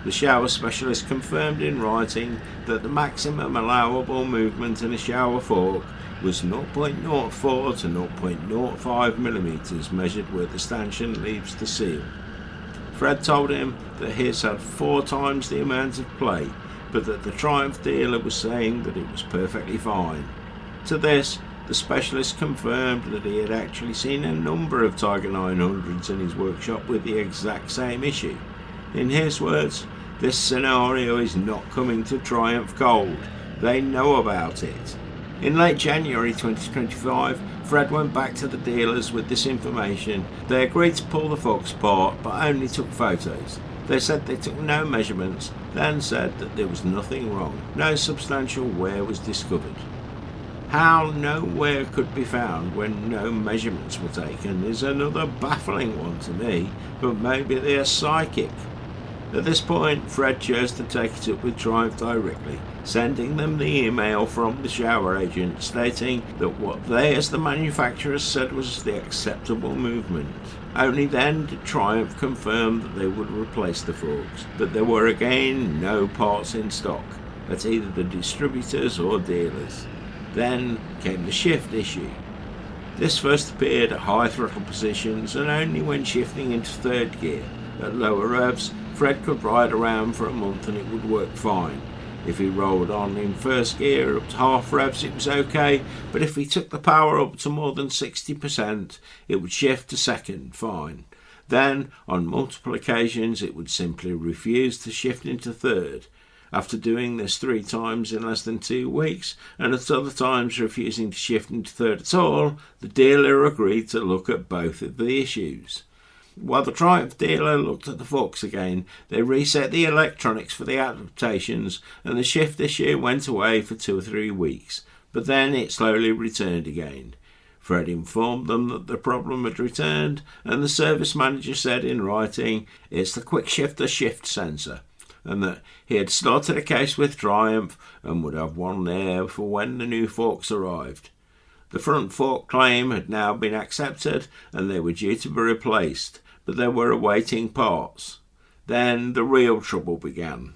The shower specialist confirmed in writing that the maximum allowable movement in a shower fork was 0.04 to 0.05mm measured where the stanchion leaves the seal. Fred told him that his had 4 times the amount of play, but that the Triumph dealer was saying that it was perfectly fine. To this, the specialist confirmed that he had actually seen a number of Tiger 900s in his workshop with the exact same issue. In his words, this scenario is not coming to Triumph cold. They know about it. In late January 2025, Fred went back to the dealers with this information. They agreed to pull the forks apart, but only took photos. They said they took no measurements, then said that there was nothing wrong. No substantial wear was discovered. How no wear could be found when no measurements were taken is another baffling one to me, but maybe they're psychic. At this point, Fred chose to take it up with Triumph directly, sending them the email from the shower agent stating that what they as the manufacturers said was the acceptable movement. Only then did Triumph confirm that they would replace the forks, but there were again no parts in stock at either the distributors or dealers. Then came the shift issue. This first appeared at high throttle positions and only when shifting into third gear. At lower revs, Fred could ride around for a month and it would work fine. If he rolled on in first gear up to half revs it was okay, but if he took the power up to more than 60% it would shift to second fine. Then, on multiple occasions, it would simply refuse to shift into third. After doing this 3 times in less than 2 weeks, and at other times refusing to shift into third at all, the dealer agreed to look at both of the issues. While the Triumph dealer looked at the forks again, they reset the electronics for the adaptations, and the shift issue went away for 2 or 3 weeks, but then it slowly returned again. Fred informed them that the problem had returned, and the service manager said in writing, "It's the quick shifter shift sensor," and that he had started a case with Triumph and would have one there for when the new forks arrived. The front fork claim had now been accepted and they were due to be replaced, but they were awaiting parts. Then the real trouble began.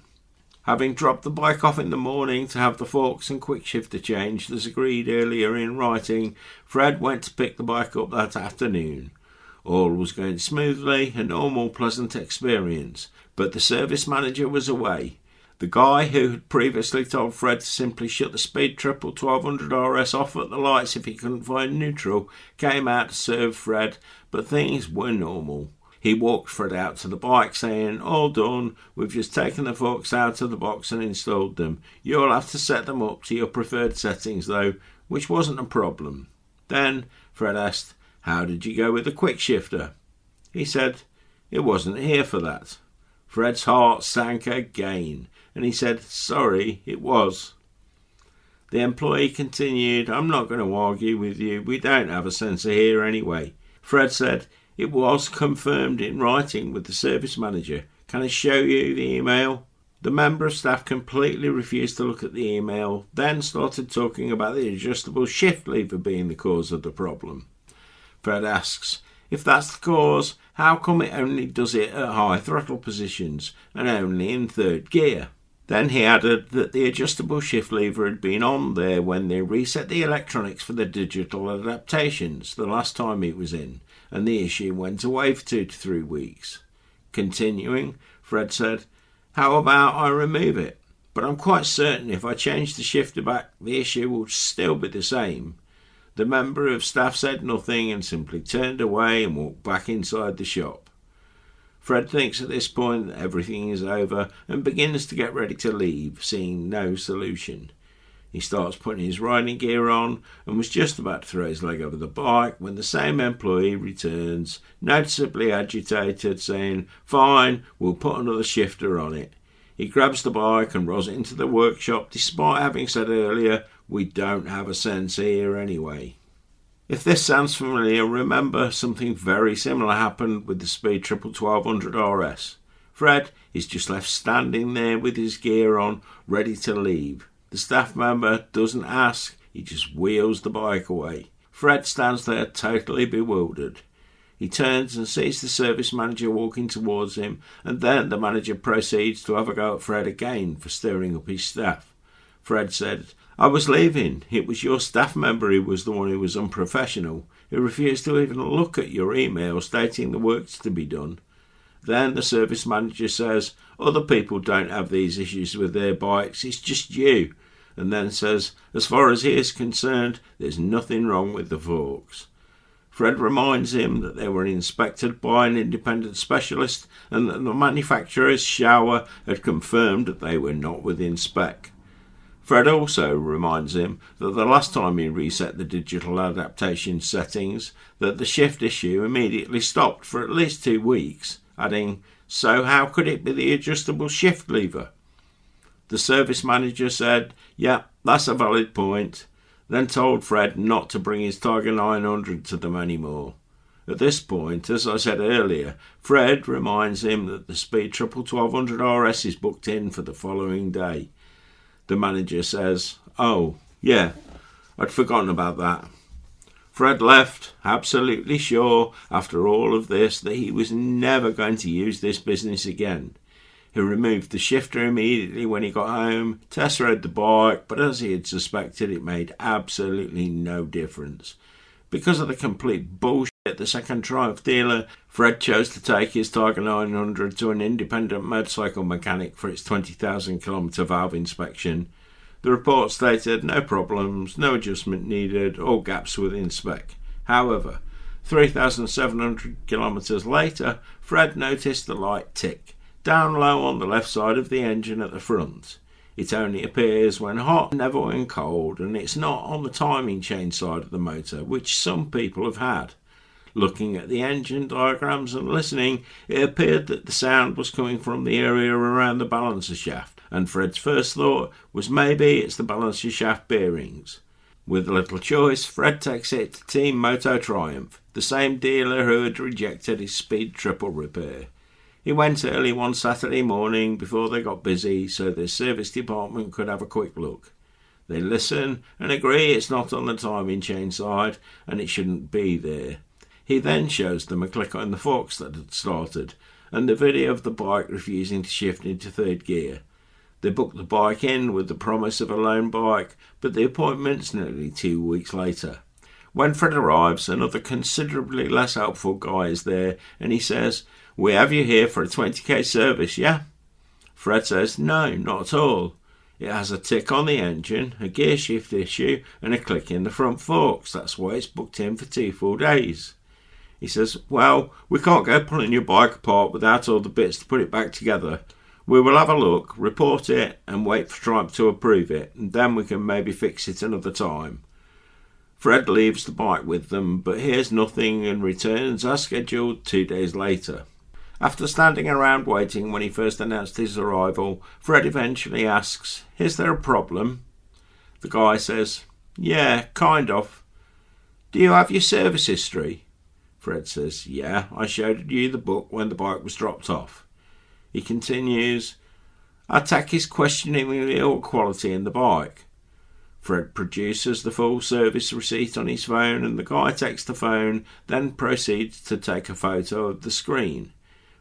Having dropped the bike off in the morning to have the forks and quick shifter changed as agreed earlier in writing, Fred went to pick the bike up that afternoon. All was going smoothly, a normal pleasant experience, but the service manager was away. The guy who had previously told Fred to simply shut the speed triple 1200 RS off at the lights if he couldn't find neutral came out to serve Fred, but things were normal. He walked Fred out to the bike saying, "All done, we've just taken the forks out of the box and installed them. You'll have to set them up to your preferred settings though," which wasn't a problem. Then Fred asked, "How did you go with the quick shifter?" He said, "It wasn't here for that." Fred's heart sank again, and he said, "Sorry, it was." The employee continued, "I'm not going to argue with you. We don't have a sensor here anyway." Fred said, "It was confirmed in writing with the service manager. Can I show you the email?" The member of staff completely refused to look at the email, then started talking about the adjustable shift lever being the cause of the problem. Fred asks, "If that's the cause, how come it only does it at high throttle positions and only in third gear?" Then he added that the adjustable shift lever had been on there when they reset the electronics for the digital adaptations the last time it was in, and the issue went away for 2 to 3 weeks. Continuing, Fred said, "How about I remove it? But I'm quite certain if I change the shifter back, the issue will still be the same." The member of staff said nothing and simply turned away and walked back inside the shop. Fred thinks at this point that everything is over and begins to get ready to leave, seeing no solution. He starts putting his riding gear on and was just about to throw his leg over the bike when the same employee returns, noticeably agitated, saying, "Fine, we'll put another shifter on it." He grabs the bike and rolls it into the workshop despite having said earlier, "We don't have a sensor here anyway." If this sounds familiar, remember something very similar happened with the Speed Triple 1200 RS. Fred is just left standing there with his gear on, ready to leave. The staff member doesn't ask, he just wheels the bike away. Fred stands there totally bewildered. He turns and sees the service manager walking towards him, and then the manager proceeds to have a go at Fred again for stirring up his staff. Fred said, "I was leaving. It was your staff member who was the one who was unprofessional. He refused to even look at your email stating the work's to be done." Then the service manager says, "Other people don't have these issues with their bikes, it's just you." And then says, "As far as he is concerned, there's nothing wrong with the forks." Fred reminds him that they were inspected by an independent specialist and that the manufacturer's shower had confirmed that they were not within spec. Fred also reminds him that the last time he reset the digital adaptation settings, that the shift issue immediately stopped for at least 2 weeks, adding, "So how could it be the adjustable shift lever?" The service manager said, "Yeah, that's a valid point," then told Fred not to bring his Tiger 900 to them anymore. At this point, as I said earlier, Fred reminds him that the Speed Triple 1200 RS is booked in for the following day. The manager says, "Oh, yeah, I'd forgotten about that." Fred left, absolutely sure, after all of this, that he was never going to use this business again. He removed the shifter immediately when he got home, test rode the bike, but as he had suspected, it made absolutely no difference. Because of the complete bullshit at the second Triumph dealer, Fred chose to take his Tiger 900 to an independent motorcycle mechanic for its 20,000 kilometre valve inspection. The report stated no problems, no adjustment needed, all gaps within spec. However, 3,700 kilometres later, Fred noticed the light tick, down low on the left side of the engine at the front. It only appears when hot, never when cold, and it's not on the timing chain side of the motor, which some people have had. Looking at the engine diagrams and listening, it appeared that the sound was coming from the area around the balancer shaft, and Fred's first thought was maybe it's the balancer shaft bearings. With little choice, Fred takes it to Team Moto Triumph, the same dealer who had rejected his Speed Triple repair. He went early one Saturday morning before they got busy so the service department could have a quick look. They listen and agree it's not on the timing chain side and it shouldn't be there. He then shows them a click on the forks that had started and the video of the bike refusing to shift into third gear. They book the bike in with the promise of a loan bike, but the appointment's nearly 2 weeks later. When Fred arrives, another considerably less helpful guy is there and he says, "We have you here for a 20k service, yeah?" Fred says, "No, not at all. It has a tick on the engine, a gear shift issue and a click in the front forks. That's why it's booked in for 2 full days." He says, "Well, we can't go pulling your bike apart without all the bits to put it back together. We will have a look, report it and wait for Triumph to approve it, and then we can maybe fix it another time." Fred leaves the bike with them, but hears nothing and returns as scheduled 2 days later. After standing around waiting when he first announced his arrival, Fred eventually asks, "Is there a problem?" The guy says, "Yeah, kind of." "Do you have your service history?" Fred says, "Yeah, I showed you the book when the bike was dropped off." He continues, "Attack is questioning the oil quality in the bike." Fred produces the full service receipt on his phone and the guy takes the phone, then proceeds to take a photo of the screen.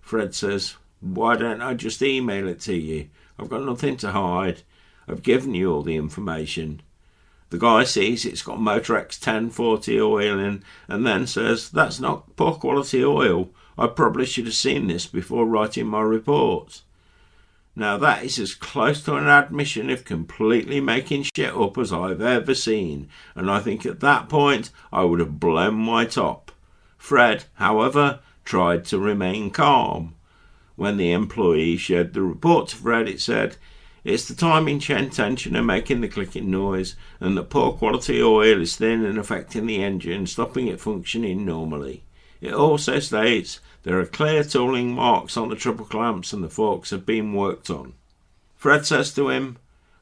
Fred says, "Why don't I just email it to you? I've got nothing to hide. I've given you all the information." The guy sees it's got Motorex 1040 oil in and then says, "That's not poor quality oil. I probably should have seen this before writing my report." Now that is as close to an admission of completely making shit up as I've ever seen, and I think at that point I would have blown my top. Fred, however, tried to remain calm. When the employee showed the report to Fred, it said, "It's the timing chain tensioner making the clicking noise, and the poor quality oil is thin and affecting the engine, stopping it functioning normally." It also states there are clear tooling marks on the triple clamps and the forks have been worked on. Fred says to him,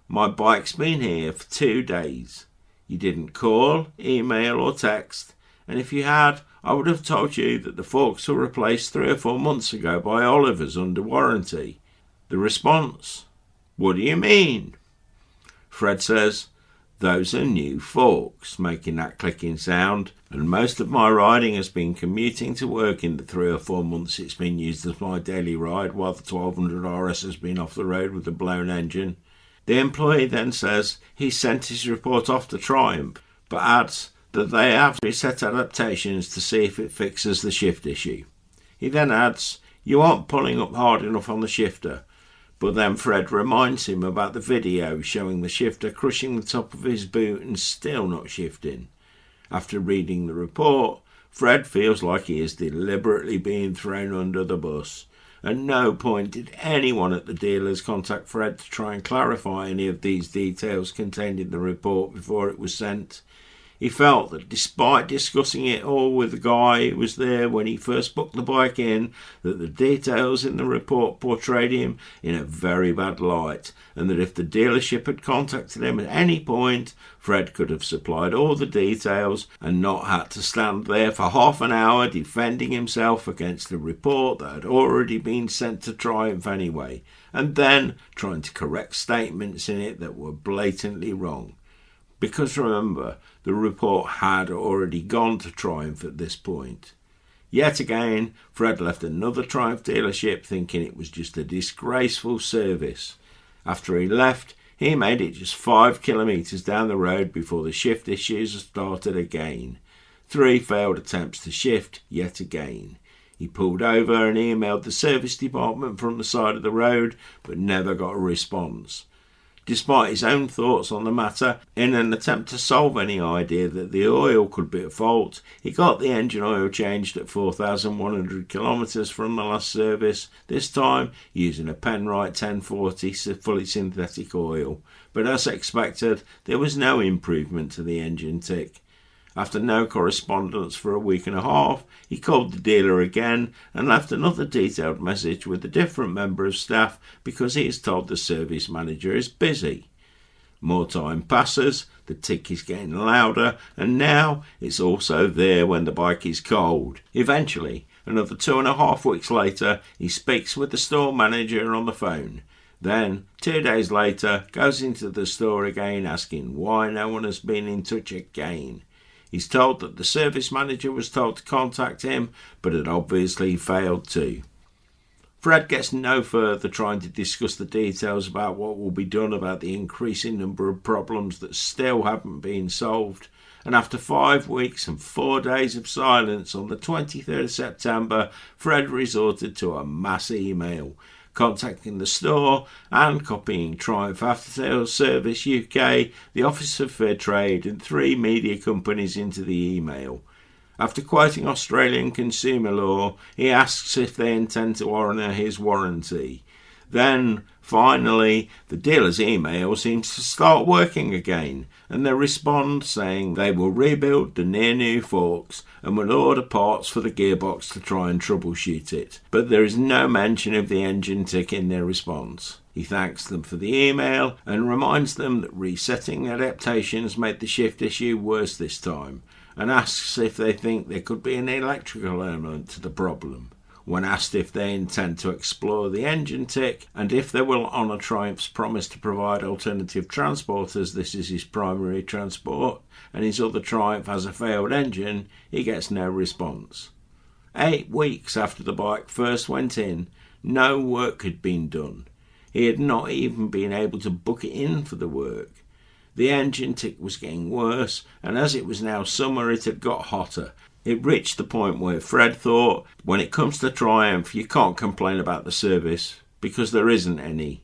"My bike's been here for 2 days. You didn't call, email or text, and if you had, I would have told you that the forks were replaced 3 or 4 months ago by Oliver's under warranty." The response, "What do you mean?" Fred says, "Those are new forks making that clicking sound, and most of my riding has been commuting to work in the 3 or 4 months it's been used as my daily ride while the 1200 RS has been off the road with a blown engine." The employee then says he sent his report off to Triumph, but adds that they have reset adaptations to see if it fixes the shift issue. He then adds, "You aren't pulling up hard enough on the shifter." But then Fred reminds him about the video showing the shifter crushing the top of his boot and still not shifting. After reading the report, Fred feels like he is deliberately being thrown under the bus. At no point did anyone at the dealers contact Fred to try and clarify any of these details contained in the report before it was sent. He felt that despite discussing it all with the guy who was there when he first booked the bike in, that the details in the report portrayed him in a very bad light, and that if the dealership had contacted him at any point, Fred could have supplied all the details and not had to stand there for half an hour defending himself against a report that had already been sent to Triumph anyway, and then trying to correct statements in it that were blatantly wrong. Because remember, the report had already gone to Triumph at this point. Yet again, Fred left another Triumph dealership thinking it was just a disgraceful service. After he left, he made it just 5 kilometres down the road before the shift issues started again. 3 failed attempts to shift yet again. He pulled over and emailed the service department from the side of the road, but never got a response. Despite his own thoughts on the matter, in an attempt to solve any idea that the oil could be at fault, he got the engine oil changed at 4,100 kilometres from the last service, this time using a Penrite 1040 fully synthetic oil. But as expected, there was no improvement to the engine tick. After no correspondence for a week and a half, he called the dealer again and left another detailed message with a different member of staff because he is told the service manager is busy. More time passes, the tick is getting louder, and now it's also there when the bike is cold. Eventually, another 2.5 weeks later, he speaks with the store manager on the phone. Then, 2 days later, goes into the store again asking why no one has been in touch again. He's told that the service manager was told to contact him, but had obviously failed to. Fred gets no further trying to discuss the details about what will be done about the increasing number of problems that still haven't been solved, and after 5 weeks and 4 days of silence on the 23rd of September, Fred resorted to a mass email, contacting the store and copying Triumph After Sales Service UK, the Office of Fair Trade and 3 media companies into the email. After quoting Australian consumer law, he asks if they intend to honour his warranty. Then, finally, the dealer's email seems to start working again, and they respond saying they will rebuild the near-new forks and will order parts for the gearbox to try and troubleshoot it. But there is no mention of the engine tick in their response. He thanks them for the email and reminds them that resetting adaptations made the shift issue worse this time, and asks if they think there could be an electrical element to the problem. When asked if they intend to explore the engine tick and if they will honour Triumph's promise to provide alternative transport as this is his primary transport and his other Triumph has a failed engine, he gets no response. 8 weeks after the bike first went in, no work had been done. He had not even been able to book it in for the work. The engine tick was getting worse, and as it was now summer it had got hotter. It reached the point where Fred thought, when it comes to Triumph, you can't complain about the service, because there isn't any.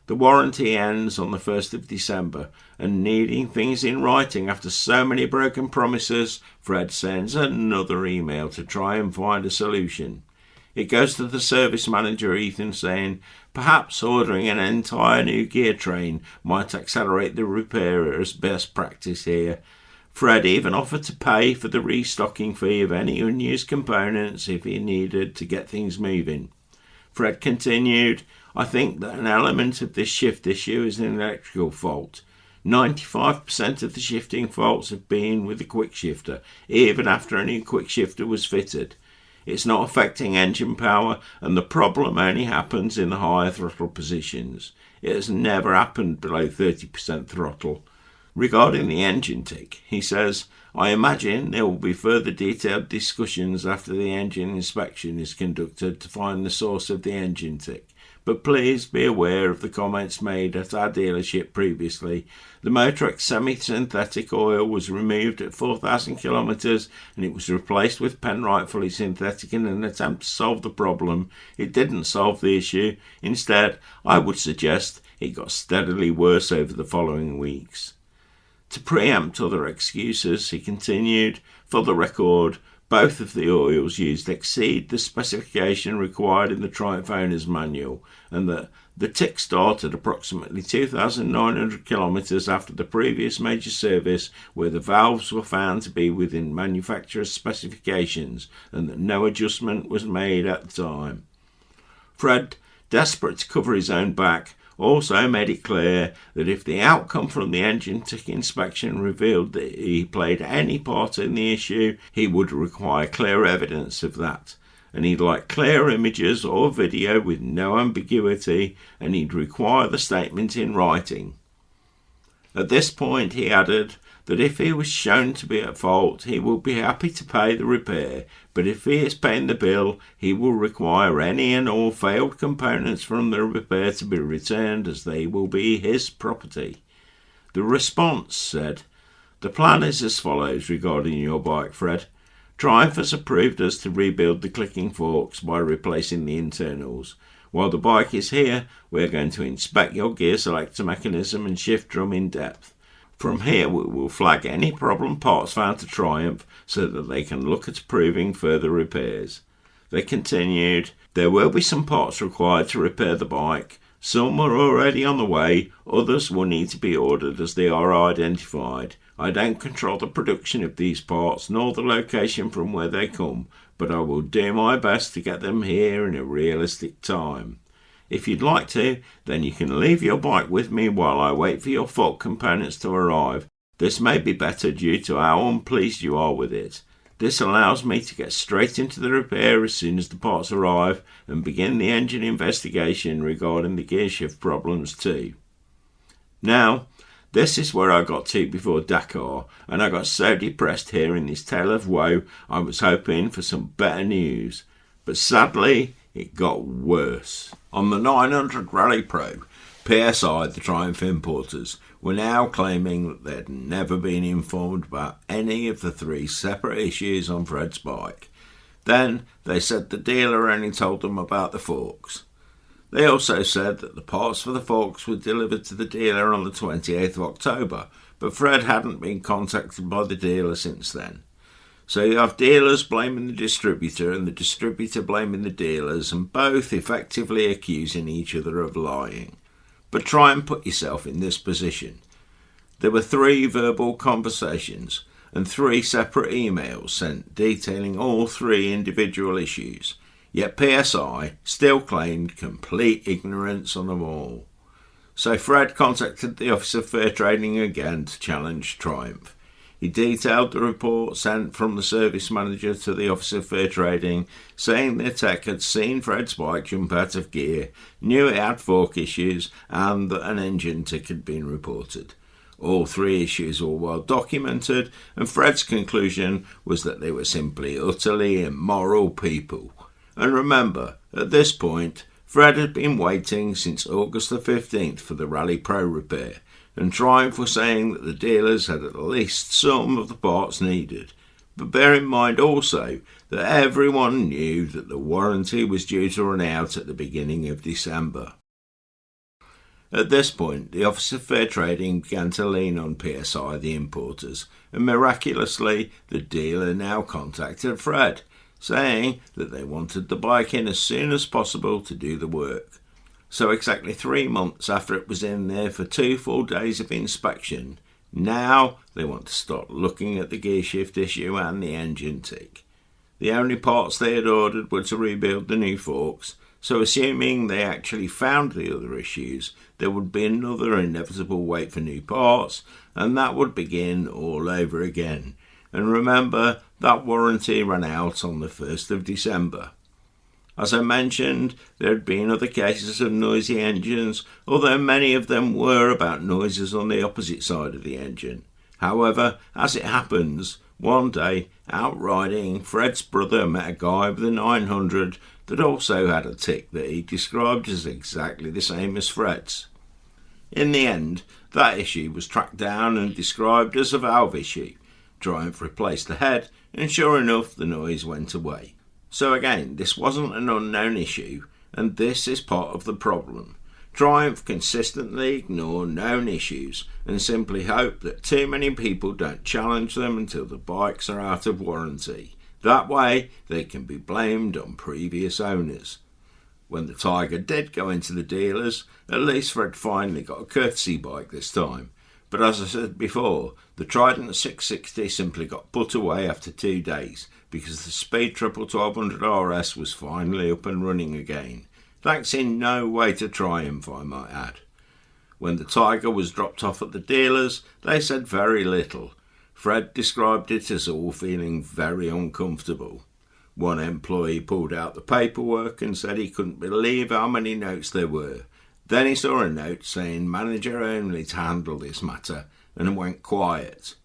The warranty ends on the 1st of December, and needing things in writing after so many broken promises, Fred sends another email to try and find a solution. It goes to the service manager Ethan saying, perhaps ordering an entire new gear train might accelerate the repair as best practice here. Fred even offered to pay for the restocking fee of any unused components if he needed to get things moving. Fred continued, I think that an element of this shift issue is an electrical fault. 95% of the shifting faults have been with the quick shifter, even after a new quick shifter was fitted. It's not affecting engine power, and the problem only happens in the higher throttle positions. It has never happened below 30% throttle. Regarding the engine tick, he says, I imagine there will be further detailed discussions after the engine inspection is conducted to find the source of the engine tick. But please be aware of the comments made at our dealership previously. The Motorex semi-synthetic oil was removed at 4,000 kilometres and it was replaced with Penrite fully synthetic in an attempt to solve the problem. It didn't solve the issue. Instead, I would suggest it got steadily worse over the following weeks. To preempt other excuses, he continued, for the record, both of the oils used exceed the specification required in the Triumph Owner's Manual, and that The tick started approximately 2,900 kilometres after the previous major service, where the valves were found to be within manufacturer's specifications and that no adjustment was made at the time. Fred, desperate to cover his own back, also made it clear that if the outcome from the engine tick inspection revealed that he played any part in the issue, he would require clear evidence of that. And he'd like clear images or video with no ambiguity, and he'd require the statement in writing. At this point he added that if he was shown to be at fault, he would be happy to pay the repair, but if he is paying the bill, he will require any and all failed components from the repair to be returned, as they will be his property. The response said, "The plan is as follows regarding your bike, Fred. Triumph has approved us to rebuild the clicking forks by replacing the internals. While the bike is here, we are going to inspect your gear selector mechanism and shift drum in depth. From here we will flag any problem parts found to Triumph so that they can look at approving further repairs." They continued, "There will be some parts required to repair the bike. Some are already on the way, others will need to be ordered as they are identified. I don't control the production of these parts nor the location from where they come, but I will do my best to get them here in a realistic time. If you'd like to, then you can leave your bike with me while I wait for your fault components to arrive. This may be better due to how unpleased you are with it. This allows me to get straight into the repair as soon as the parts arrive and begin the engine investigation regarding the gearshift problems too." Now, this is where I got to before Dakar, and I got so depressed hearing this tale of woe I was hoping for some better news. But sadly, it got worse. On the 900 Rally Pro, PSI, the Triumph importers, were now claiming that they'd never been informed about any of the 3 separate issues on Fred's bike. Then they said the dealer only told them about the forks. They also said that the parts for the forks were delivered to the dealer on the 28th of October, but Fred hadn't been contacted by the dealer since then. So you have dealers blaming the distributor and the distributor blaming the dealers, and both effectively accusing each other of lying. But try and put yourself in this position. There were 3 verbal conversations and 3 separate emails sent detailing all 3 individual issues, yet PSI still claimed complete ignorance on them all. So Fred contacted the Office of Fair Trading again to challenge Triumph. He detailed the report sent from the service manager to the Office of Fair Trading, saying their tech had seen Fred's bike jump out of gear, knew it had fork issues, and that an engine tick had been reported. All 3 issues were well documented, and Fred's conclusion was that they were simply utterly immoral people. And remember, at this point, Fred had been waiting since August the 15th for the Rally Pro repair, and Triumph was saying that the dealers had at least some of the parts needed. But bear in mind also that everyone knew that the warranty was due to run out at the beginning of December. At this point, the Office of Fair Trading began to lean on PSI, the importers, and miraculously the dealer now contacted Fred, saying that they wanted the bike in as soon as possible to do the work. So exactly 3 months after it was in there for 2 full days of inspection, now they want to start looking at the gearshift issue and the engine tick. The only parts they had ordered were to rebuild the new forks, so assuming they actually found the other issues, there would be another inevitable wait for new parts, and that would begin all over again. And remember, that warranty ran out on the 1st of December. As I mentioned, there had been other cases of noisy engines, although many of them were about noises on the opposite side of the engine. However, as it happens, one day, out riding, Fred's brother met a guy with a 900 that also had a tick that he described as exactly the same as Fred's. In the end, that issue was tracked down and described as a valve issue. Triumph replaced the head, and sure enough, the noise went away. So again, this wasn't an unknown issue, and this is part of the problem. Triumph consistently ignore known issues and simply hope that too many people don't challenge them until the bikes are out of warranty. That way, they can be blamed on previous owners. When the Tiger did go into the dealers, at least Fred finally got a courtesy bike this time. But as I said before, the Trident 660 simply got put away after 2 days because the Speed Triple 1200 RS was finally up and running again. Thanks in no way to Triumph, I might add. When the Tiger was dropped off at the dealers, they said very little. Fred described it as all feeling very uncomfortable. One employee pulled out the paperwork and said he couldn't believe how many notes there were. Then he saw a note saying manager only to handle this matter and went quiet.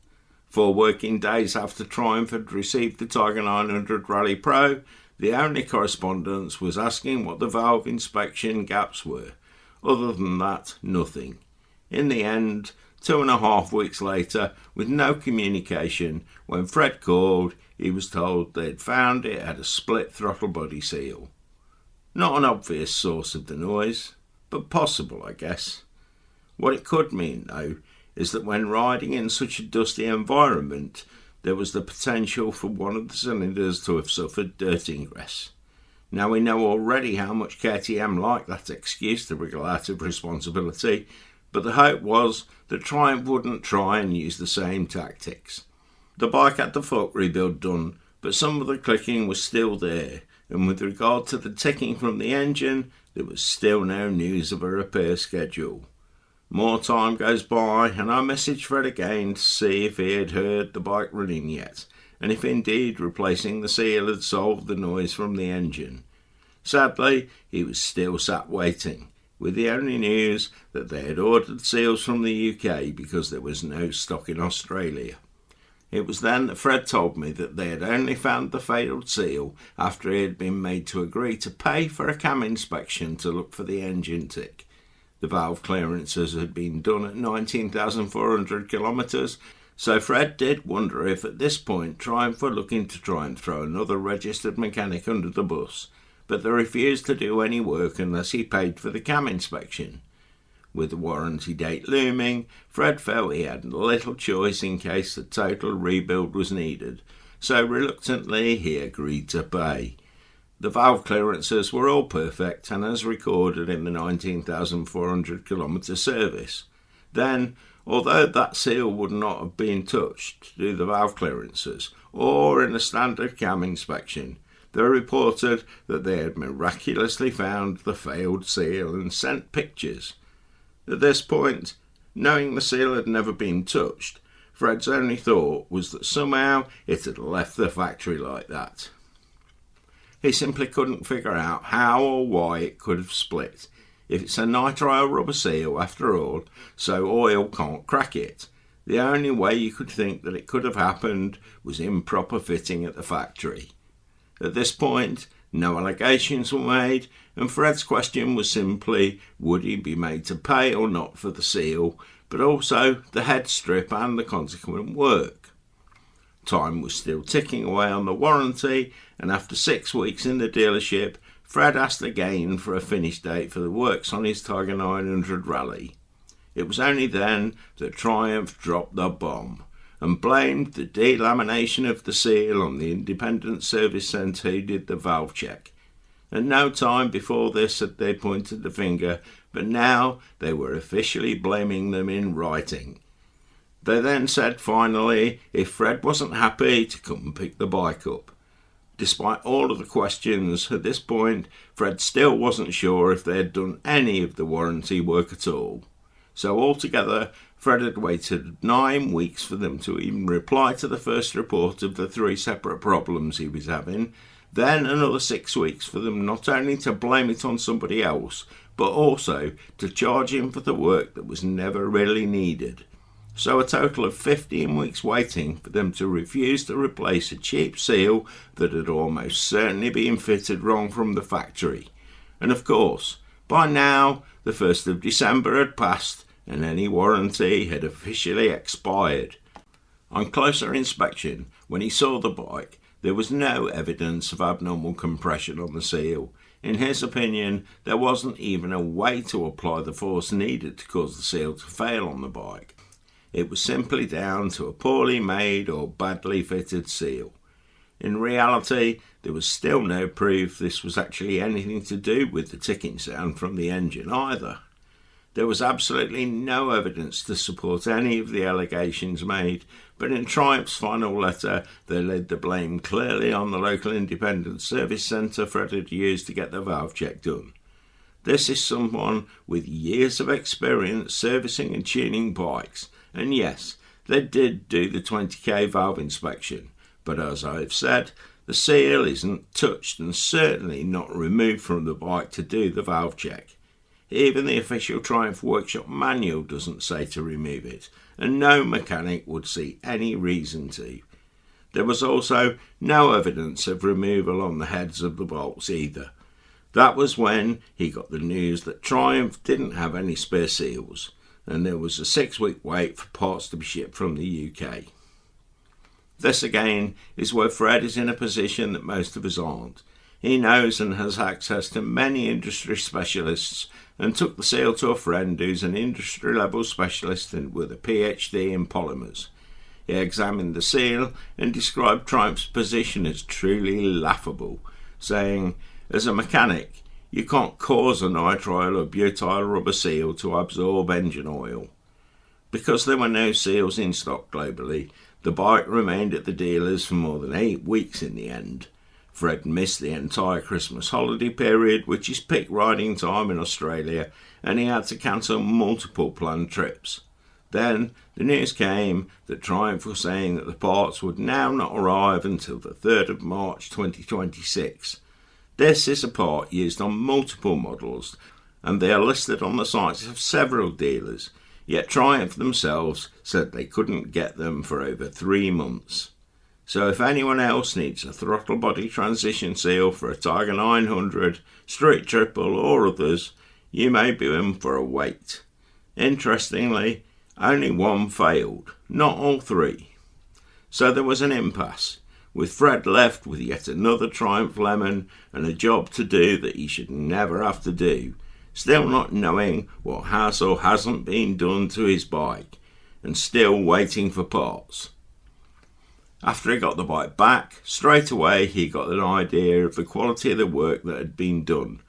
4 working days after Triumph had received the Tiger 900 Rally Pro, the only correspondence was asking what the valve inspection gaps were. Other than that, nothing. In the end, 2.5 weeks later, with no communication, when Fred called, he was told they'd found it had a split throttle body seal. Not an obvious source of the noise, but possible, I guess. What it could mean, though, is that when riding in such a dusty environment, there was the potential for one of the cylinders to have suffered dirt ingress. Now we know already how much KTM liked that excuse to wriggle out of responsibility, but the hope was that Triumph wouldn't try and use the same tactics. The bike had the fork rebuild done, but some of the clicking was still there, and with regard to the ticking from the engine, there was still no news of a repair schedule. More time goes by, and I messaged Fred again to see if he had heard the bike running yet, and if indeed replacing the seal had solved the noise from the engine. Sadly, he was still sat waiting, with the only news that they had ordered seals from the UK because there was no stock in Australia. It was then that Fred told me that they had only found the failed seal after he had been made to agree to pay for a cam inspection to look for the engine tick. The valve clearances had been done at 19,400 kilometres, so Fred did wonder if at this point Triumph were looking to try and throw another registered mechanic under the bus, but they refused to do any work unless he paid for the cam inspection. With the warranty date looming, Fred felt he had little choice in case the total rebuild was needed, so reluctantly he agreed to pay. The valve clearances were all perfect and as recorded in the 19,400 kilometre service. Then, although that seal would not have been touched to do the valve clearances or in a standard cam inspection, they reported that they had miraculously found the failed seal and sent pictures. At this point, knowing the seal had never been touched, Fred's only thought was that somehow it had left the factory like that. He simply couldn't figure out how or why it could have split. If it's a nitrile rubber seal after all, so oil can't crack it, the only way you could think that it could have happened was improper fitting at the factory. At this point, no allegations were made, and Fred's question was simply would he be made to pay or not for the seal, but also the head strip and the consequent work. Time was still ticking away on the warranty, and after 6 weeks in the dealership, Fred asked again for a finish date for the works on his Tiger 900 Rally. It was only then that Triumph dropped the bomb and blamed the delamination of the seal on the independent service centre who did the valve check. At no time before this had they pointed the finger, but now they were officially blaming them in writing. They then said finally if Fred wasn't happy to come and pick the bike up. Despite all of the questions, at this point Fred still wasn't sure if they had done any of the warranty work at all. So altogether, Fred had waited 9 weeks for them to even reply to the first report of the 3 separate problems he was having, then another 6 weeks for them not only to blame it on somebody else, but also to charge him for the work that was never really needed. So a total of 15 weeks waiting for them to refuse to replace a cheap seal that had almost certainly been fitted wrong from the factory. And of course, by now, the 1st of December had passed and any warranty had officially expired. On closer inspection, when he saw the bike, there was no evidence of abnormal compression on the seal. In his opinion, there wasn't even a way to apply the force needed to cause the seal to fail on the bike. It was simply down to a poorly made or badly fitted seal. In reality, there was still no proof this was actually anything to do with the ticking sound from the engine either. There was absolutely no evidence to support any of the allegations made, but in Triumph's final letter they laid the blame clearly on the local independent service centre Fred had used to get the valve check done. This is someone with years of experience servicing and tuning bikes, and yes, they did do the 20k valve inspection, but as I've said, the seal isn't touched and certainly not removed from the bike to do the valve check. Even the official Triumph Workshop manual doesn't say to remove it, and no mechanic would see any reason to. There was also no evidence of removal on the heads of the bolts either. That was when he got the news that Triumph didn't have any spare seals, and there was a 6-week wait for parts to be shipped from the UK. This again is where Fred is in a position that most of us aren't. He knows and has access to many industry specialists and took the seal to a friend who's an industry level specialist and with a PhD in polymers. He examined the seal and described Triumph's position as truly laughable, saying, "As a mechanic, you can't cause a nitrile or butyl rubber seal to absorb engine oil." Because there were no seals in stock globally, the bike remained at the dealers for more than 8 weeks in the end. Fred missed the entire Christmas holiday period, which is peak riding time in Australia, and he had to cancel multiple planned trips. Then the news came that Triumph was saying that the parts would now not arrive until the 3rd of March 2026. This is a part used on multiple models, and they are listed on the sites of several dealers, yet Triumph themselves said they couldn't get them for over 3 months. So if anyone else needs a throttle body transition seal for a Tiger 900, Street Triple or others, you may be in for a wait. Interestingly, only one failed, not all 3. So there was an impasse, with Fred left with yet another Triumph Lemon and a job to do that he should never have to do, still not knowing what has or hasn't been done to his bike, and still waiting for parts. After he got the bike back, straight away he got an idea of the quality of the work that had been done.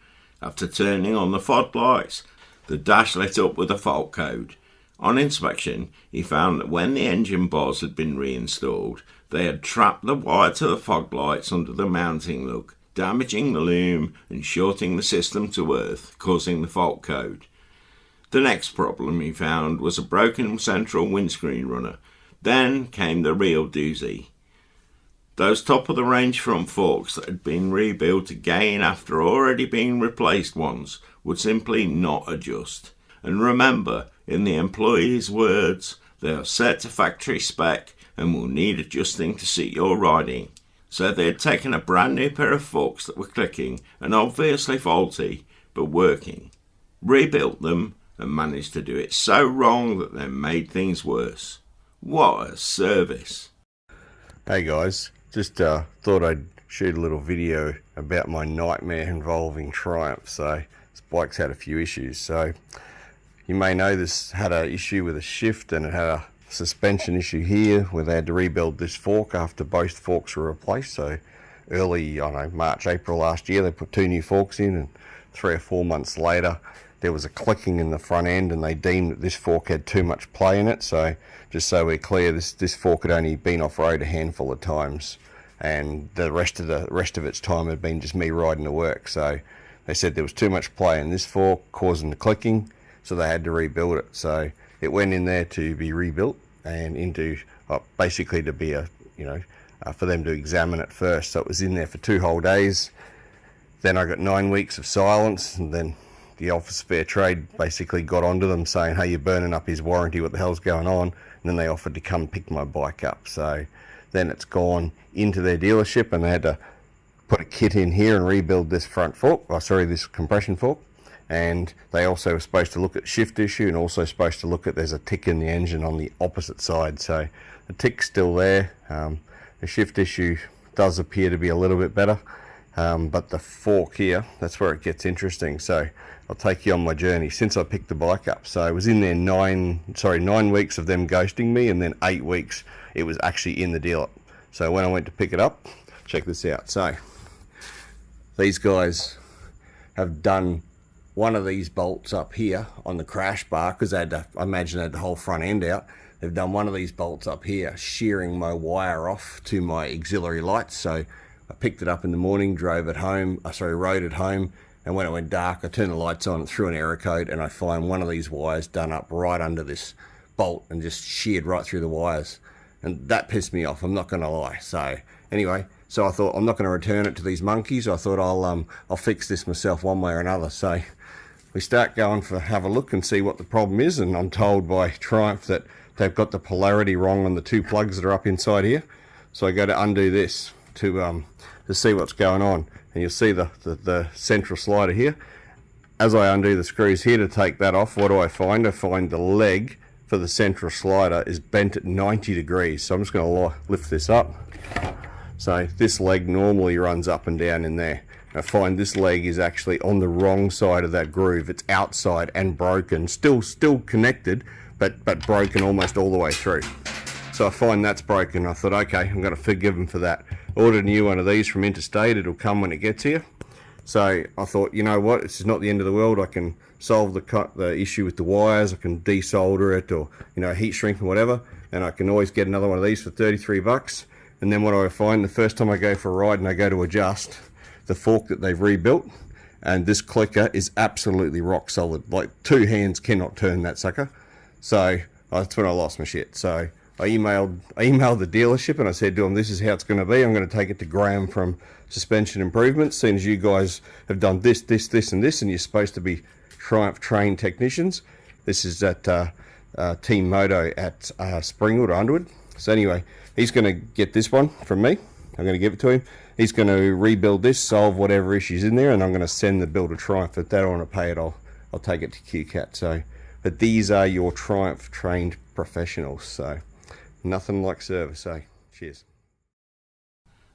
After turning on the fog lights, the dash lit up with a fault code. On inspection, he found that when the engine bars had been reinstalled, they had trapped the wire to the fog lights under the mounting lug, damaging the loom and shorting the system to earth, causing the fault code. The next problem he found was a broken central windscreen runner. Then came the real doozy. Those top-of-the-range front forks that had been rebuilt again after already being replaced once would simply not adjust. And remember, in the employee's words, they are set to factory spec and will need adjusting to suit your riding. So they had taken a brand new pair of forks that were clicking and obviously faulty, but working, rebuilt them and managed to do it so wrong that they made things worse. What a service. Hey guys, just thought I'd shoot a little video about my nightmare involving Triumph. So this bike's had a few issues. So you may know this had an issue with a shift, and it had a suspension issue here where they had to rebuild this fork after both forks were replaced. So early, March, April last year, they put 2 new forks in, and 3 or 4 months later there was a clicking in the front end, and they deemed that this fork had too much play in it. So just so we're clear, this fork had only been off-road a handful of times, and the rest of its time had been just me riding to work. So they said there was too much play in this fork causing the clicking, so they had to rebuild it. So it went in there to be rebuilt and into basically to be for them to examine it first. So it was in there for 2 whole days. Then I got 9 weeks of silence, and then the Office of Fair Trade basically got onto them saying, "Hey, you're burning up his warranty, what the hell's going on?" And then they offered to come pick my bike up. So then it's gone into their dealership, and they had to put a kit in here and rebuild this front fork, this compression fork. And they also were supposed to look at shift issue, and also supposed to look at there's a tick in the engine on the opposite side. So the tick's still there. The shift issue does appear to be a little bit better, but the fork here, that's where it gets interesting. So I'll take you on my journey since I picked the bike up. So I was in there 9 weeks of them ghosting me, and then 8 weeks it was actually in the dealer. So when I went to pick it up, check this out. So these guys have done one of these bolts up here on the crash bar, because I imagine they had the whole front end out. They've done one of these bolts up here, shearing my wire off to my auxiliary lights. So I picked it up in the morning, rode it home, and when it went dark, I turned the lights on, threw an error code, and I find one of these wires done up right under this bolt and just sheared right through the wires. And that pissed me off, I'm not gonna lie. So anyway, so I thought I'm not gonna return it to these monkeys. I thought I'll fix this myself one way or another. So we start going for have a look and see what the problem is, and I'm told by Triumph that they've got the polarity wrong on the two plugs that are up inside here. So I go to undo this to see what's going on, and you'll see the central slider here. As I undo the screws here to take that off, what do I find? I find the leg for the central slider is bent at 90 degrees. So I'm just going to lift this up. So this leg normally runs up and down in there. I find this leg is actually on the wrong side of that groove. It's outside and broken, still connected, but broken almost all the way through. So I find that's broken. I thought, okay, I'm going to forgive them for that. Ordered a new one of these from Interstate. It'll come when it gets here. So I thought, you know what, it's not the end of the world. I can solve the issue with the wires. I can desolder it, or heat shrink and whatever, and I can always get another one of these for 33 bucks. And then what do I find? The first time I go for a ride and I go to adjust the fork that they've rebuilt, and this clicker is absolutely rock solid. Like 2 hands cannot turn that sucker. So that's when I lost my shit. So I emailed the dealership and I said to them, this is how it's going to be. I'm going to take it to Graham from Suspension Improvements, seeing as you guys have done this, and this, and you're supposed to be Triumph trained technicians. This is at Team Moto at Springwood or Underwood. So anyway, he's going to get this one from me. I'm going to give it to him. He's going to rebuild this, solve whatever issues in there, and I'm going to send the bill to Triumph. If they don't want to pay it, I'll take it to QCAT. So, but these are your Triumph trained professionals. So nothing like service. So cheers.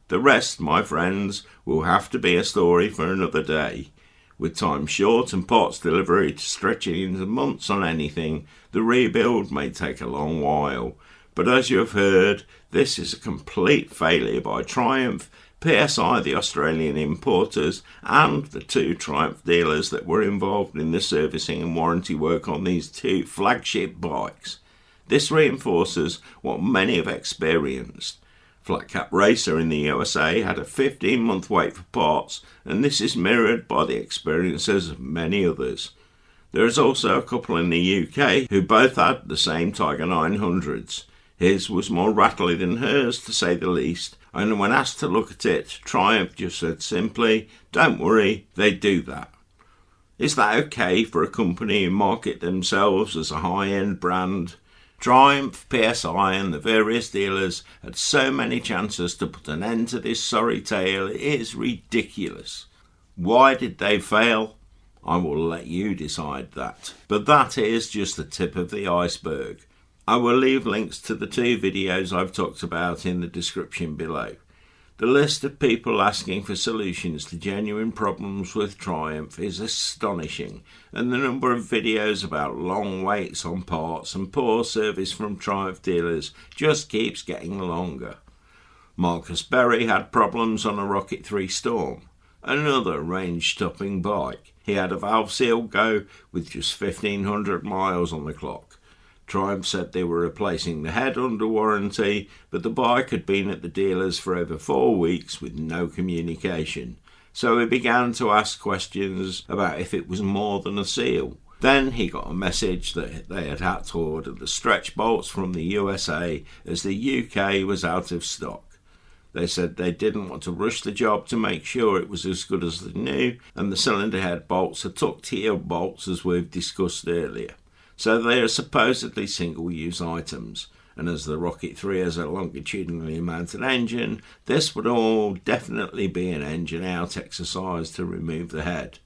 The rest, my friends, will have to be a story for another day. With time short and parts delivery stretching into months on anything, the rebuild may take a long while. But as you have heard, this is a complete failure by Triumph, PSI, the Australian importers, and the 2 Triumph dealers that were involved in the servicing and warranty work on these 2 flagship bikes. This reinforces what many have experienced. Flat Cap Racer in the USA had a 15-month wait for parts, and this is mirrored by the experiences of many others. There is also a couple in the UK who both had the same Tiger 900s. His was more rattly than hers, to say the least, and when asked to look at it, Triumph just said simply, don't worry, they do that. Is that okay for a company who market themselves as a high-end brand? Triumph, PSI and the various dealers had so many chances to put an end to this sorry tale, it is ridiculous. Why did they fail? I will let you decide that. But that is just the tip of the iceberg. I will leave links to the 2 videos I've talked about in the description below. The list of people asking for solutions to genuine problems with Triumph is astonishing, and the number of videos about long waits on parts and poor service from Triumph dealers just keeps getting longer. Marcus Berry had problems on a Rocket 3 Storm, another range-stopping bike. He had a valve seal go with just 1,500 miles on the clock. Triumph said they were replacing the head under warranty, but the bike had been at the dealers for over 4 weeks with no communication. So he began to ask questions about if it was more than a seal. Then he got a message that they had to order the stretch bolts from the USA as the UK was out of stock. They said they didn't want to rush the job to make sure it was as good as the new, and the cylinder head bolts are tucked-heel bolts as we've discussed earlier. So they are supposedly single-use items, and as the Rocket 3 has a longitudinally mounted engine, this would all definitely be an engine out exercise to remove the head.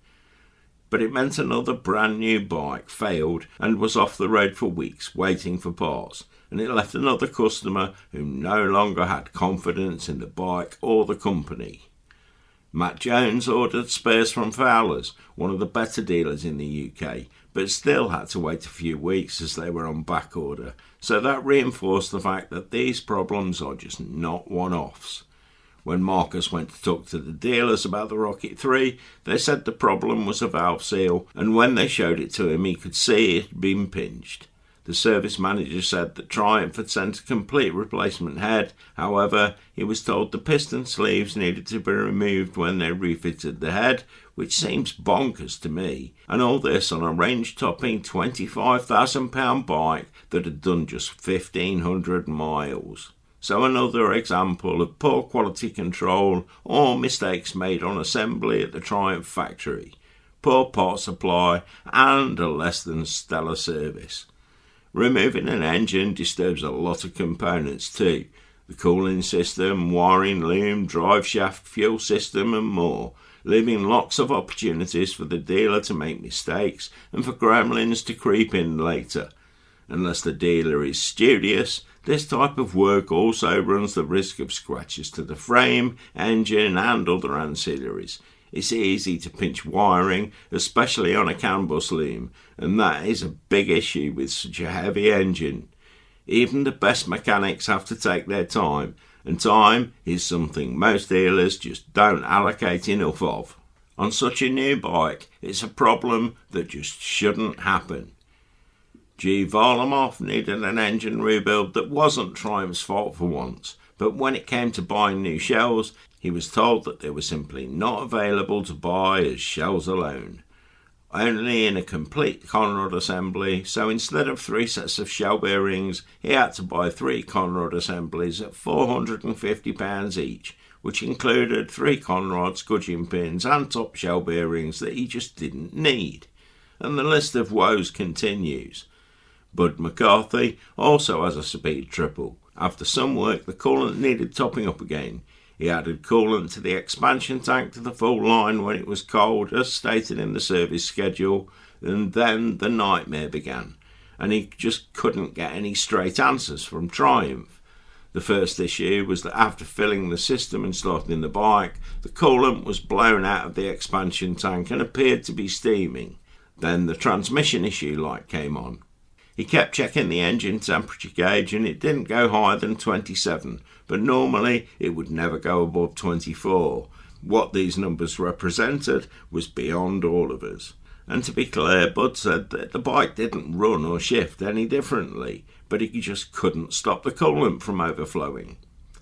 But it meant another brand new bike failed and was off the road for weeks waiting for parts, and it left another customer who no longer had confidence in the bike or the company. Matt Jones ordered spares from Fowler's, one of the better dealers in the UK, but still had to wait a few weeks as they were on back order, so that reinforced the fact that these problems are just not one-offs. When Marcus went to talk to the dealers about the Rocket 3, they said the problem was a valve seal, and when they showed it to him he could see it had been pinched. The service manager said that Triumph had sent a complete replacement head. However, he was told the piston sleeves needed to be removed when they refitted the head, which seems bonkers to me. And all this on a range-topping £25,000 bike that had done just 1,500 miles. So another example of poor quality control or mistakes made on assembly at the Triumph factory, poor part supply and a less than stellar service. Removing an engine disturbs a lot of components too, the cooling system, wiring loom, drive shaft, fuel system and more, leaving lots of opportunities for the dealer to make mistakes and for gremlins to creep in later. Unless the dealer is studious, this type of work also runs the risk of scratches to the frame, engine and other ancillaries. It's easy to pinch wiring, especially on a CAN bus loom, and that is a big issue with such a heavy engine. Even the best mechanics have to take their time, and time is something most dealers just don't allocate enough of. On such a new bike, it's a problem that just shouldn't happen. G. Varlamov needed an engine rebuild that wasn't Triumph's fault for once, but when it came to buying new shells, he was told that they were simply not available to buy as shells alone. Only in a complete conrod assembly, so instead of 3 sets of shell bearings, he had to buy 3 conrod assemblies at £450 each, which included 3 conrods, gudgeon pins and top shell bearings that he just didn't need. And the list of woes continues. Bud McCarthy also has a speed triple. After some work, the coolant needed topping up again. He added coolant to the expansion tank to the full line when it was cold, as stated in the service schedule, and then the nightmare began, and he just couldn't get any straight answers from Triumph. The first issue was that after filling the system and starting the bike, the coolant was blown out of the expansion tank and appeared to be steaming. Then the transmission issue light came on. He kept checking the engine temperature gauge and it didn't go higher than 27, but normally it would never go above 24. What these numbers represented was beyond all of us. And to be clear, Bud said that the bike didn't run or shift any differently, but he just couldn't stop the coolant from overflowing.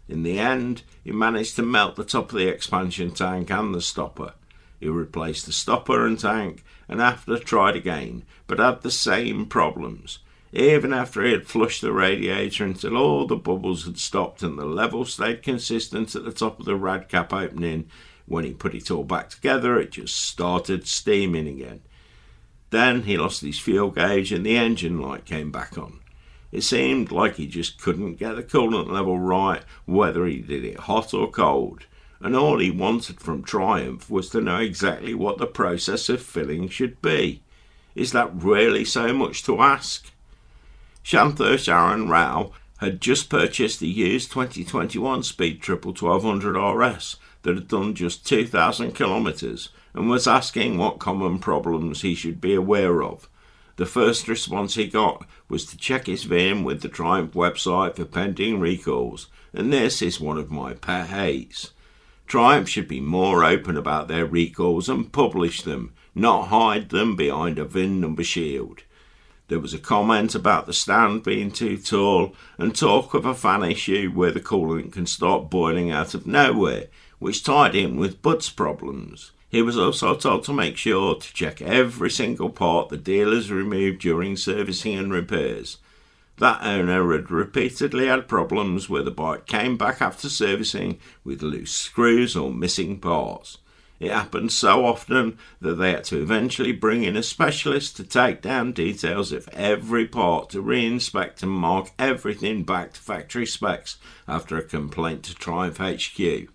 In the end, he managed to melt the top of the expansion tank and the stopper. He replaced the stopper and tank and after tried again, but had the same problems. Even after he had flushed the radiator until all the bubbles had stopped and the level stayed consistent at the top of the rad cap opening, when he put it all back together it just started steaming again. Then he lost his fuel gauge and the engine light came back on. It seemed like he just couldn't get the coolant level right, whether he did it hot or cold. And all he wanted from Triumph was to know exactly what the process of filling should be. Is that really so much to ask? Shanthur Sharon Rao had just purchased a used 2021 Speed Triple 1200 RS that had done just 2,000 kilometres and was asking what common problems he should be aware of. The first response he got was to check his VIN with the Triumph website for pending recalls, and this is one of my pet hates. Triumph should be more open about their recalls and publish them, not hide them behind a VIN number shield. There was a comment about the stand being too tall and talk of a fan issue where the coolant can start boiling out of nowhere, which tied in with Bud's problems. He was also told to make sure to check every single part the dealers removed during servicing and repairs. That owner had repeatedly had problems where the bike came back after servicing with loose screws or missing parts. It happened so often that they had to eventually bring in a specialist to take down details of every part to re-inspect and mark everything back to factory specs after a complaint to Triumph HQ.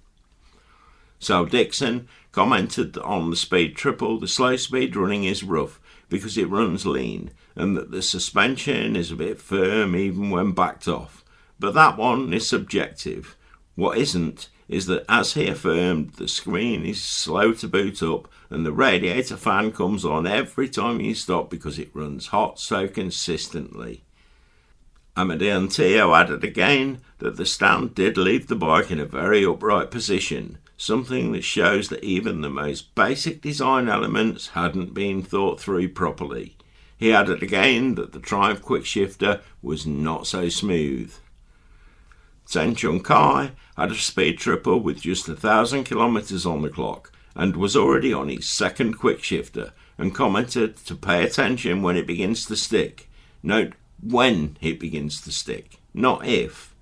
Sal Dixon commented that on the Speed Triple the slow speed running is rough because it runs lean, and that the suspension is a bit firm even when backed off. But that one is subjective. What isn't is that, as he affirmed, the screen is slow to boot up and the radiator fan comes on every time you stop because it runs hot so consistently. Amity and Teo added again that the stand did leave the bike in a very upright position, something that shows that even the most basic design elements hadn't been thought through properly. He added again that the Triumph quickshifter was not so smooth. Chen Chung Kai had a speed triple with just 1,000 kilometers on the clock and was already on his second quickshifter and commented to pay attention when it begins to stick. Note when it begins to stick, not if.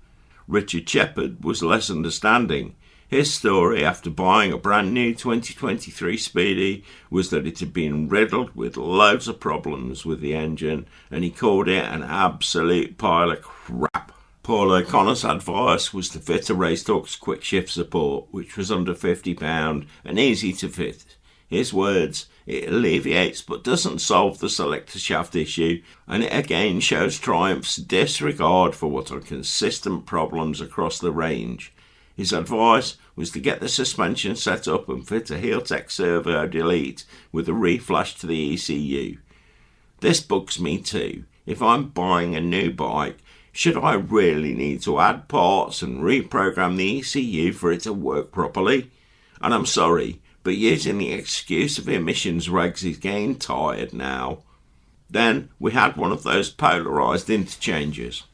Richard Shepard was less understanding. His story after buying a brand new 2023 Speedy was that it had been riddled with loads of problems with the engine and he called it an absolute pile of crap. Paul O'Connor's advice was to fit a Racetalks quick shift support, which was under £50 and easy to fit. His words, it alleviates but doesn't solve the selector shaft issue, and it again shows Triumph's disregard for what are consistent problems across the range. His advice was to get the suspension set up and fit a Heel-Tech servo delete with a reflash to the ECU. This bugs me too. If I'm buying a new bike, should I really need to add parts and reprogram the ECU for it to work properly? And I'm sorry, but using the excuse of emissions regs is getting tired now. Then we had one of those polarised interchanges.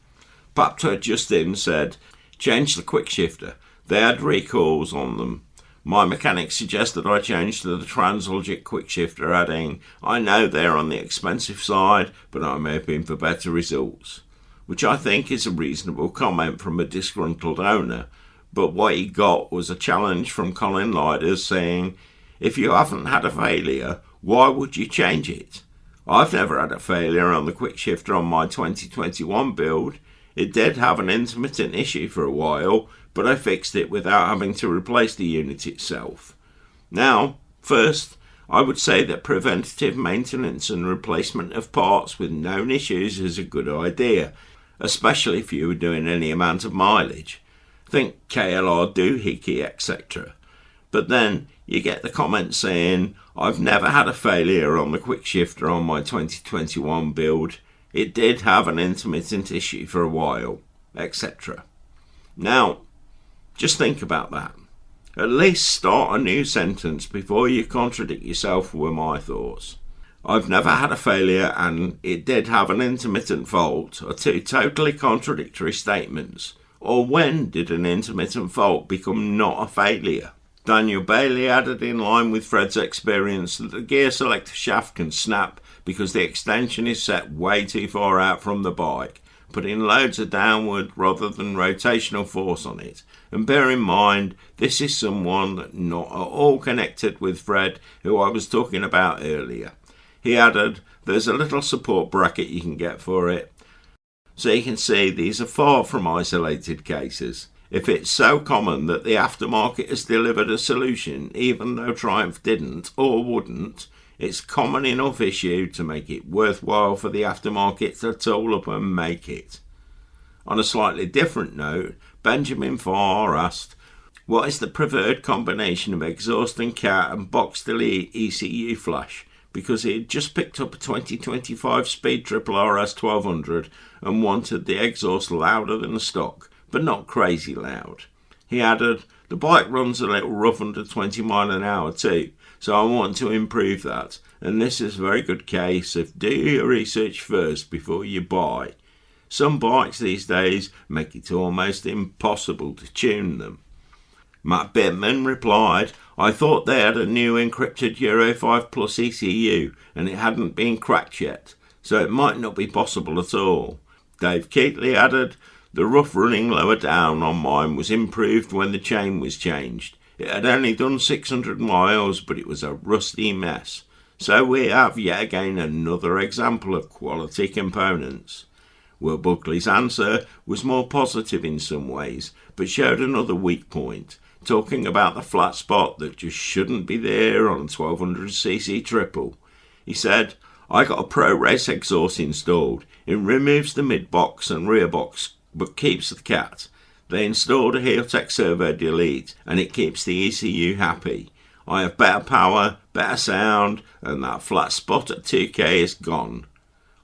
Papto Justin said, change the quick shifter. They had recalls on them. My mechanic suggested I change to the Translogic quick shifter, adding, I know they're on the expensive side, but I'm hoping for better results. Which I think is a reasonable comment from a disgruntled owner, but what he got was a challenge from Colin Liders saying, if you haven't had a failure, why would you change it? I've never had a failure on the quick shifter on my 2021 build. It did have an intermittent issue for a while, but I fixed it without having to replace the unit itself. Now, first, I would say that preventative maintenance and replacement of parts with known issues is a good idea, especially if you were doing any amount of mileage. Think KLR doohickey, etc. But then you get the comment saying, I've never had a failure on the quick shifter on my 2021 build. It did have an intermittent issue for a while, etc. Now, just think about that. At least start a new sentence before you contradict yourself, were my thoughts. I've never had a failure and it did have an intermittent fault are two totally contradictory statements. Or when did an intermittent fault become not a failure? Daniel Bailey added in line with Fred's experience that the gear selector shaft can snap because the extension is set way too far out from the bike, putting loads of downward rather than rotational force on it. And bear in mind, this is someone that not at all connected with Fred, who I was talking about earlier. He added, there's a little support bracket you can get for it. So you can see these are far from isolated cases. If it's so common that the aftermarket has delivered a solution, even though Triumph didn't or wouldn't, it's a common enough issue to make it worthwhile for the aftermarket to tool up and make it. On a slightly different note, Benjamin Farr asked, what is the preferred combination of exhaust and cat and box delete ECU flash? Because he had just picked up a 2025 Speed Triple RS 1200 and wanted the exhaust louder than the stock, but not crazy loud. He added, the bike runs a little rough under 20 mile an hour too, so I want to improve that, and this is a very good case of do your research first before you buy. Some bikes these days make it almost impossible to tune them. Matt Bittman replied, I thought they had a new encrypted Euro 5 Plus ECU and it hadn't been cracked yet, so it might not be possible at all. Dave Keatley added, the rough running lower down on mine was improved when the chain was changed. It had only done 600 miles, but it was a rusty mess. So we have yet again another example of quality components. Will Buckley's answer was more positive in some ways, but showed another weak point, talking about the flat spot that just shouldn't be there on a 1200cc triple. He said, I got a Pro Race exhaust installed. It removes the mid-box and rear box, but keeps the cat. They installed a Heel-Tech servo delete, and it keeps the ECU happy. I have better power, better sound, and that flat spot at 2k is gone.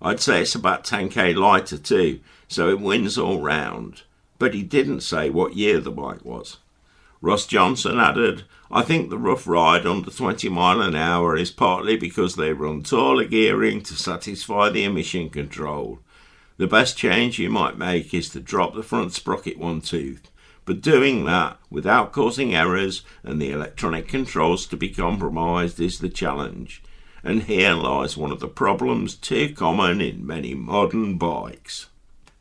I'd say it's about 10k lighter too, so it wins all round. But he didn't say what year the bike was. Ross Johnson added, I think the rough ride under 20 mile an hour is partly because they run taller gearing to satisfy the emission control. The best change you might make is to drop the front sprocket one tooth, but doing that without causing errors and the electronic controls to be compromised is the challenge. And here lies one of the problems too common in many modern bikes.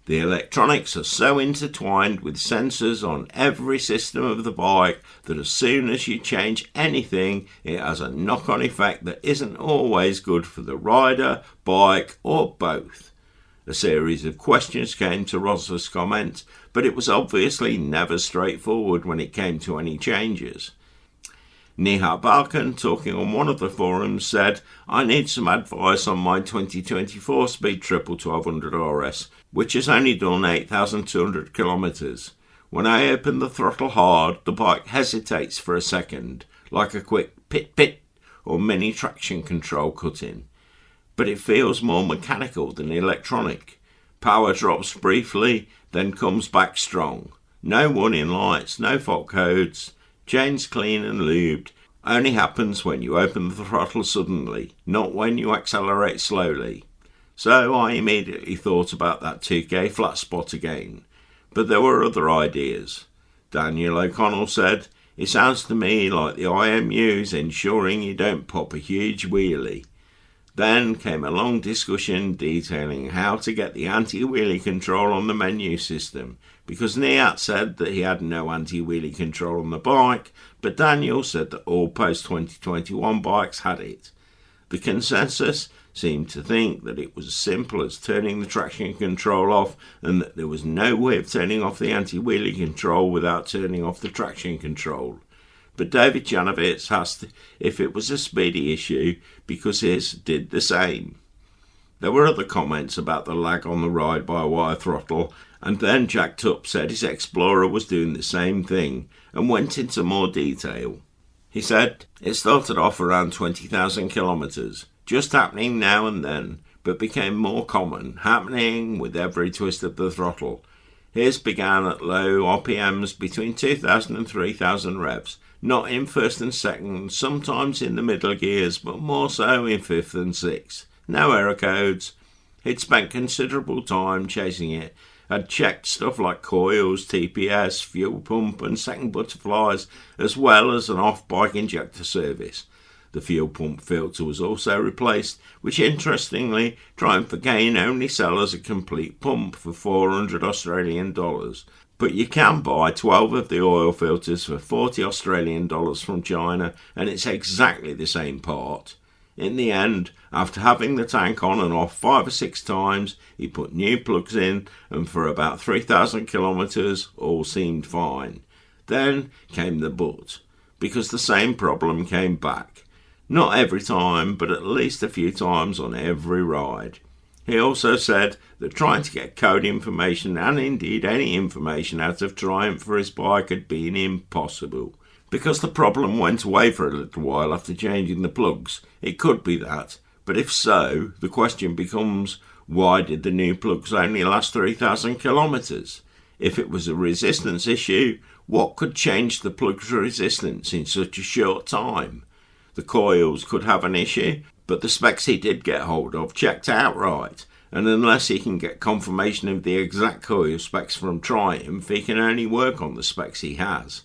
The electronics are so intertwined with sensors on every system of the bike that as soon as you change anything, it has a knock-on effect that isn't always good for the rider, bike, or both. A series of questions came to Ross's comment, but it was obviously never straightforward when it came to any changes. Nihat Balkan, talking on one of the forums, said, I need some advice on my 2024 Speed Triple 1200 RS, which has only done 8,200 kilometres. When I open the throttle hard, the bike hesitates for a second, like a quick pit-pit or mini traction control cut-in. But it feels more mechanical than electronic. Power drops briefly, then comes back strong. No warning lights, no fault codes. Chains clean and lubed. Only happens when you open the throttle suddenly, not when you accelerate slowly. So I immediately thought about that 2K flat spot again. But there were other ideas. Daniel O'Connell said, it sounds to me like the IMU's ensuring you don't pop a huge wheelie. Then came a long discussion detailing how to get the anti-wheelie control on the menu system, because Nihat said that he had no anti-wheelie control on the bike, but Daniel said that all post-2021 bikes had it. The consensus seemed to think that it was as simple as turning the traction control off and that there was no way of turning off the anti-wheelie control without turning off the traction control. But David Janovitz asked if it was a speedy issue because his did the same. There were other comments about the lag on the ride by a wire throttle, and then Jack Tupp said his Explorer was doing the same thing and went into more detail. He said, it started off around 20,000 kilometres, just happening now and then, but became more common, happening with every twist of the throttle. His began at low RPMs between 2,000 and 3,000 revs, not in first and second, sometimes in the middle gears, but more so in fifth and sixth. No error codes. He'd spent considerable time chasing it, had checked stuff like coils, TPS, fuel pump and second butterflies, as well as an off-bike injector service. The fuel pump filter was also replaced, which interestingly Triumph again only sell as a complete pump for $400 Australian dollars. But you can buy 12 of the oil filters for $40 Australian dollars from China, and it's exactly the same part. In the end, after having the tank on and off 5 or 6 times, he put new plugs in, and for about 3,000 kilometres, all seemed fine. Then came the but, because the same problem came back. Not every time, but at least a few times on every ride. He also said that trying to get code information and indeed any information out of Triumph for his bike had been impossible. Because the problem went away for a little while after changing the plugs, it could be that, but if so, the question becomes, why did the new plugs only last 3,000 kilometres? If it was a resistance issue, what could change the plug's resistance in such a short time? The coils could have an issue, but the specs he did get hold of checked outright, and unless he can get confirmation of the exact coil specs from Triumph, he can only work on the specs he has.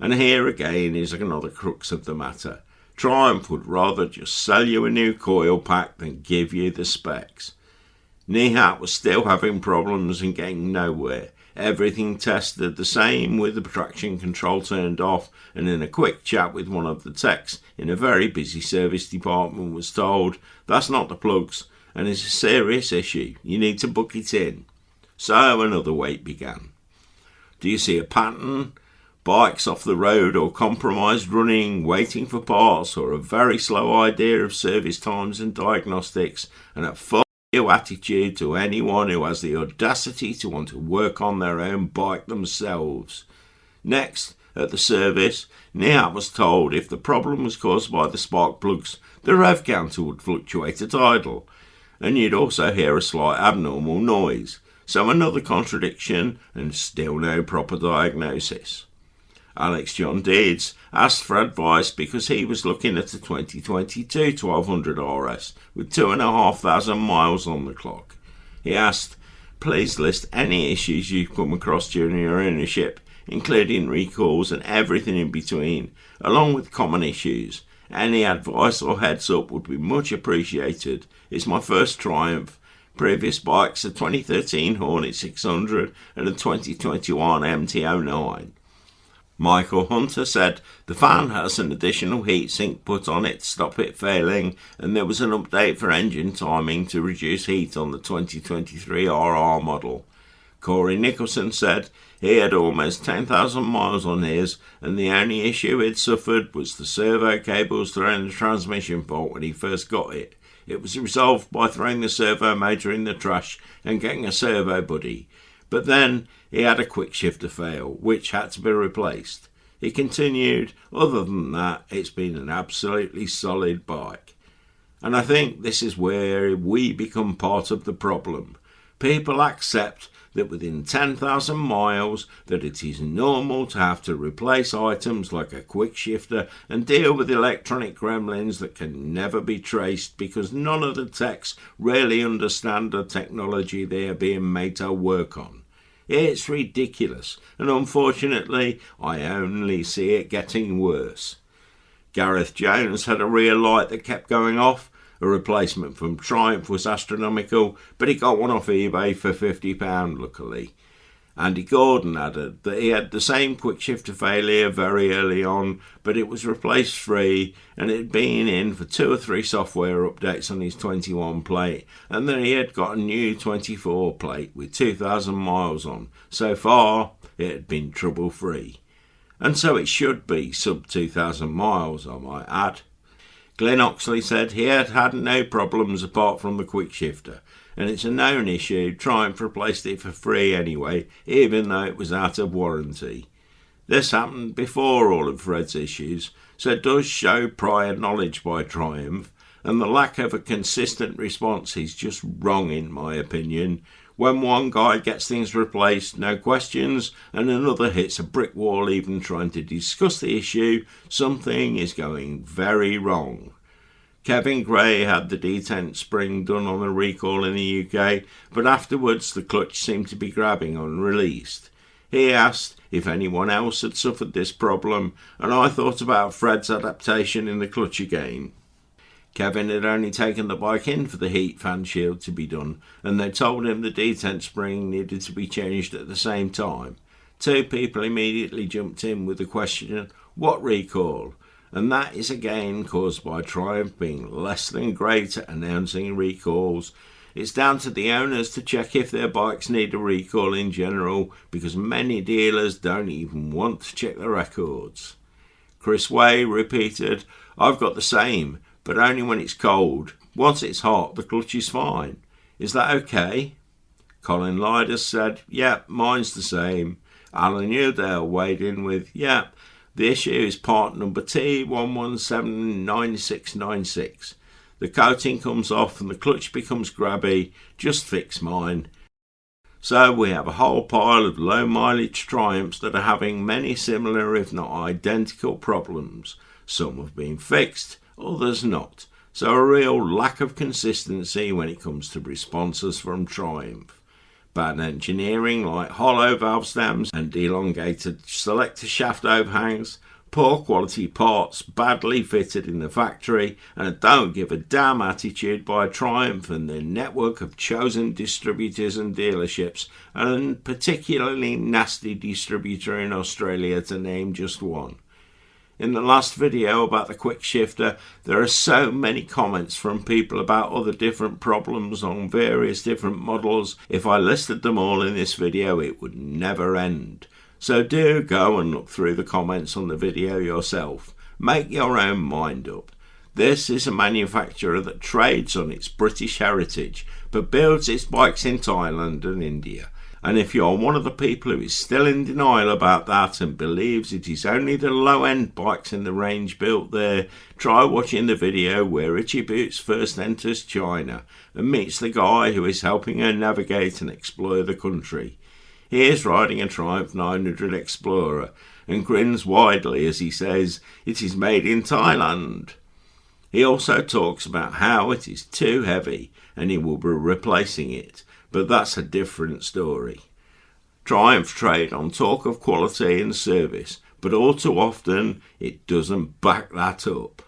And here again is another crux of the matter. Triumph would rather just sell you a new coil pack than give you the specs. Nihat was still having problems and getting nowhere. Everything tested the same with the traction control turned off, and in a quick chat with one of the techs in a very busy service department was told, that's not the plugs, and it's a serious issue, you need to book it in. So another wait began. Do you see a pattern? Bikes off the road or compromised running, waiting for parts, or a very slow idea of service times and diagnostics, and a full attitude to anyone who has the audacity to want to work on their own bike themselves. Next, at the service, Nihat was told if the problem was caused by the spark plugs, the rev counter would fluctuate at idle, and you'd also hear a slight abnormal noise. So another contradiction and still no proper diagnosis. Alex John Deeds asked for advice because he was looking at a 2022 1200 RS with 2,500 miles on the clock. He asked, please list any issues you've come across during your ownership, including recalls and everything in between, along with common issues. Any advice or heads up would be much appreciated. It's my first Triumph. Previous bikes, a 2013 Hornet 600 and a 2021 MT-09. Michael Hunter said the fan has an additional heatsink put on it to stop it failing, and there was an update for engine timing to reduce heat on the 2023 RR model. Corey Nicholson said he had almost 10,000 miles on his, and the only issue he'd suffered was the servo cables throwing the transmission fault when he first got it. It was resolved by throwing the servo motor in the trash and getting a servo buddy. But then he had a quick shifter fail, which had to be replaced. He continued, other than that, it's been an absolutely solid bike. And I think this is where we become part of the problem. People accept that within 10,000 miles that it is normal to have to replace items like a quick shifter and deal with electronic gremlins that can never be traced because none of the techs really understand the technology they are being made to work on. It's ridiculous, and unfortunately I only see it getting worse. Gareth Jones had a rear light that kept going off. A replacement from Triumph was astronomical, but he got one off eBay for £50 luckily. Andy Gordon added that he had the same quick shifter failure very early on, but it was replaced free and it had been in for 2 or 3 software updates on his 21 plate, and that he had got a new 24 plate with 2,000 miles on. So far it had been trouble free. And so it should be sub 2,000 miles, I might add. Glenn Oxley said he had had no problems apart from the quick shifter, and it's a known issue. Triumph replaced it for free anyway, even though it was out of warranty. This happened before all of Fred's issues, so it does show prior knowledge by Triumph, and the lack of a consistent response is just wrong in my opinion. When one guy gets things replaced, no questions, and another hits a brick wall even trying to discuss the issue, something is going very wrong. Kevin Gray had the detent spring done on a recall in the UK, but afterwards the clutch seemed to be grabbing unreleased. He asked if anyone else had suffered this problem, and I thought about Fred's adaptation in the clutch again. Kevin had only taken the bike in for the heat fan shield to be done, and they told him the detent spring needed to be changed at the same time. 2 people immediately jumped in with the question, what recall? And that is again caused by Triumph being less than great at announcing recalls. It's down to the owners to check if their bikes need a recall in general, because many dealers don't even want to check the records. Chris Way repeated, I've got the same, but only when it's cold. Once it's hot, the clutch is fine. Is that okay? Colin Liders said, yep, mine's the same. Alan Udale weighed in with, yep, the issue is part number T1179696. The coating comes off and the clutch becomes grabby. Just fix mine. So we have a whole pile of low mileage Triumphs that are having many similar if not identical problems. Some have been fixed, others not. So a real lack of consistency when it comes to responses from Triumph. Bad engineering like hollow valve stems and elongated selector shaft overhangs, poor quality parts badly fitted in the factory, and a don't give a damn attitude by Triumph and their network of chosen distributors and dealerships, and particularly nasty distributor in Australia to name just one. In the last video about the quick shifter, there are so many comments from people about other different problems on various different models. If I listed them all in this video, it would never end. So do go and look through the comments on the video yourself. Make your own mind up. This is a manufacturer that trades on its British heritage, but builds its bikes in Thailand and India. And if you're one of the people who is still in denial about that and believes it is only the low-end bikes in the range built there, try watching the video where Richie Boots first enters China and meets the guy who is helping her navigate and explore the country. He is riding a Triumph 900 Explorer and grins widely as he says it is made in Thailand. He also talks about how it is too heavy and he will be replacing it, but that's a different story. Triumph trade on talk of quality and service, but all too often it doesn't back that up.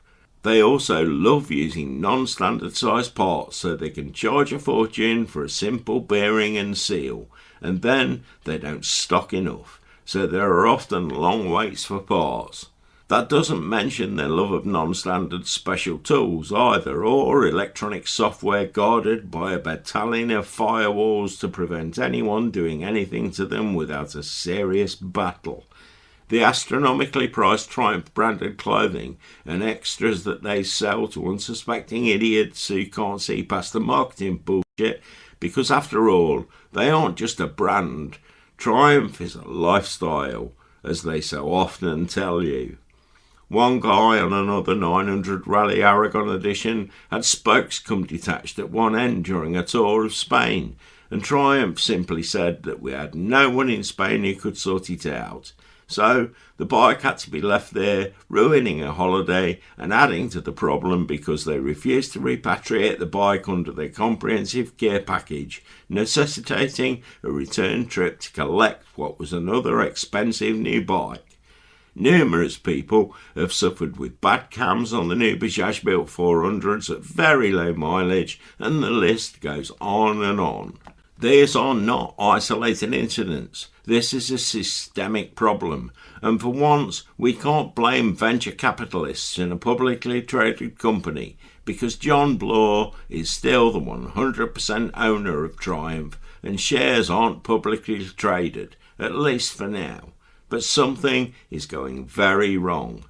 They also love using non-standard size parts so they can charge a fortune for a simple bearing and seal, and then they don't stock enough, so there are often long waits for parts. That doesn't mention their love of non-standard special tools either, or electronic software guarded by a battalion of firewalls to prevent anyone doing anything to them without a serious battle. The astronomically priced Triumph branded clothing and extras that they sell to unsuspecting idiots who can't see past the marketing bullshit, because after all, they aren't just a brand. Triumph is a lifestyle, as they so often tell you. One guy on another 900 Rally Aragon Edition had spokes come detached at one end during a tour of Spain, and Triumph simply said that we had no one in Spain who could sort it out. So the bike had to be left there, ruining a holiday and adding to the problem because they refused to repatriate the bike under their comprehensive care package, necessitating a return trip to collect what was another expensive new bike. Numerous people have suffered with bad cams on the new Bajaj built 400s at very low mileage, and the list goes on and on. These are not isolated incidents. This is a systemic problem, and for once we can't blame venture capitalists in a publicly traded company, because John Bloor is still the 100% owner of Triumph, and shares aren't publicly traded, at least for now. But something is going very wrong.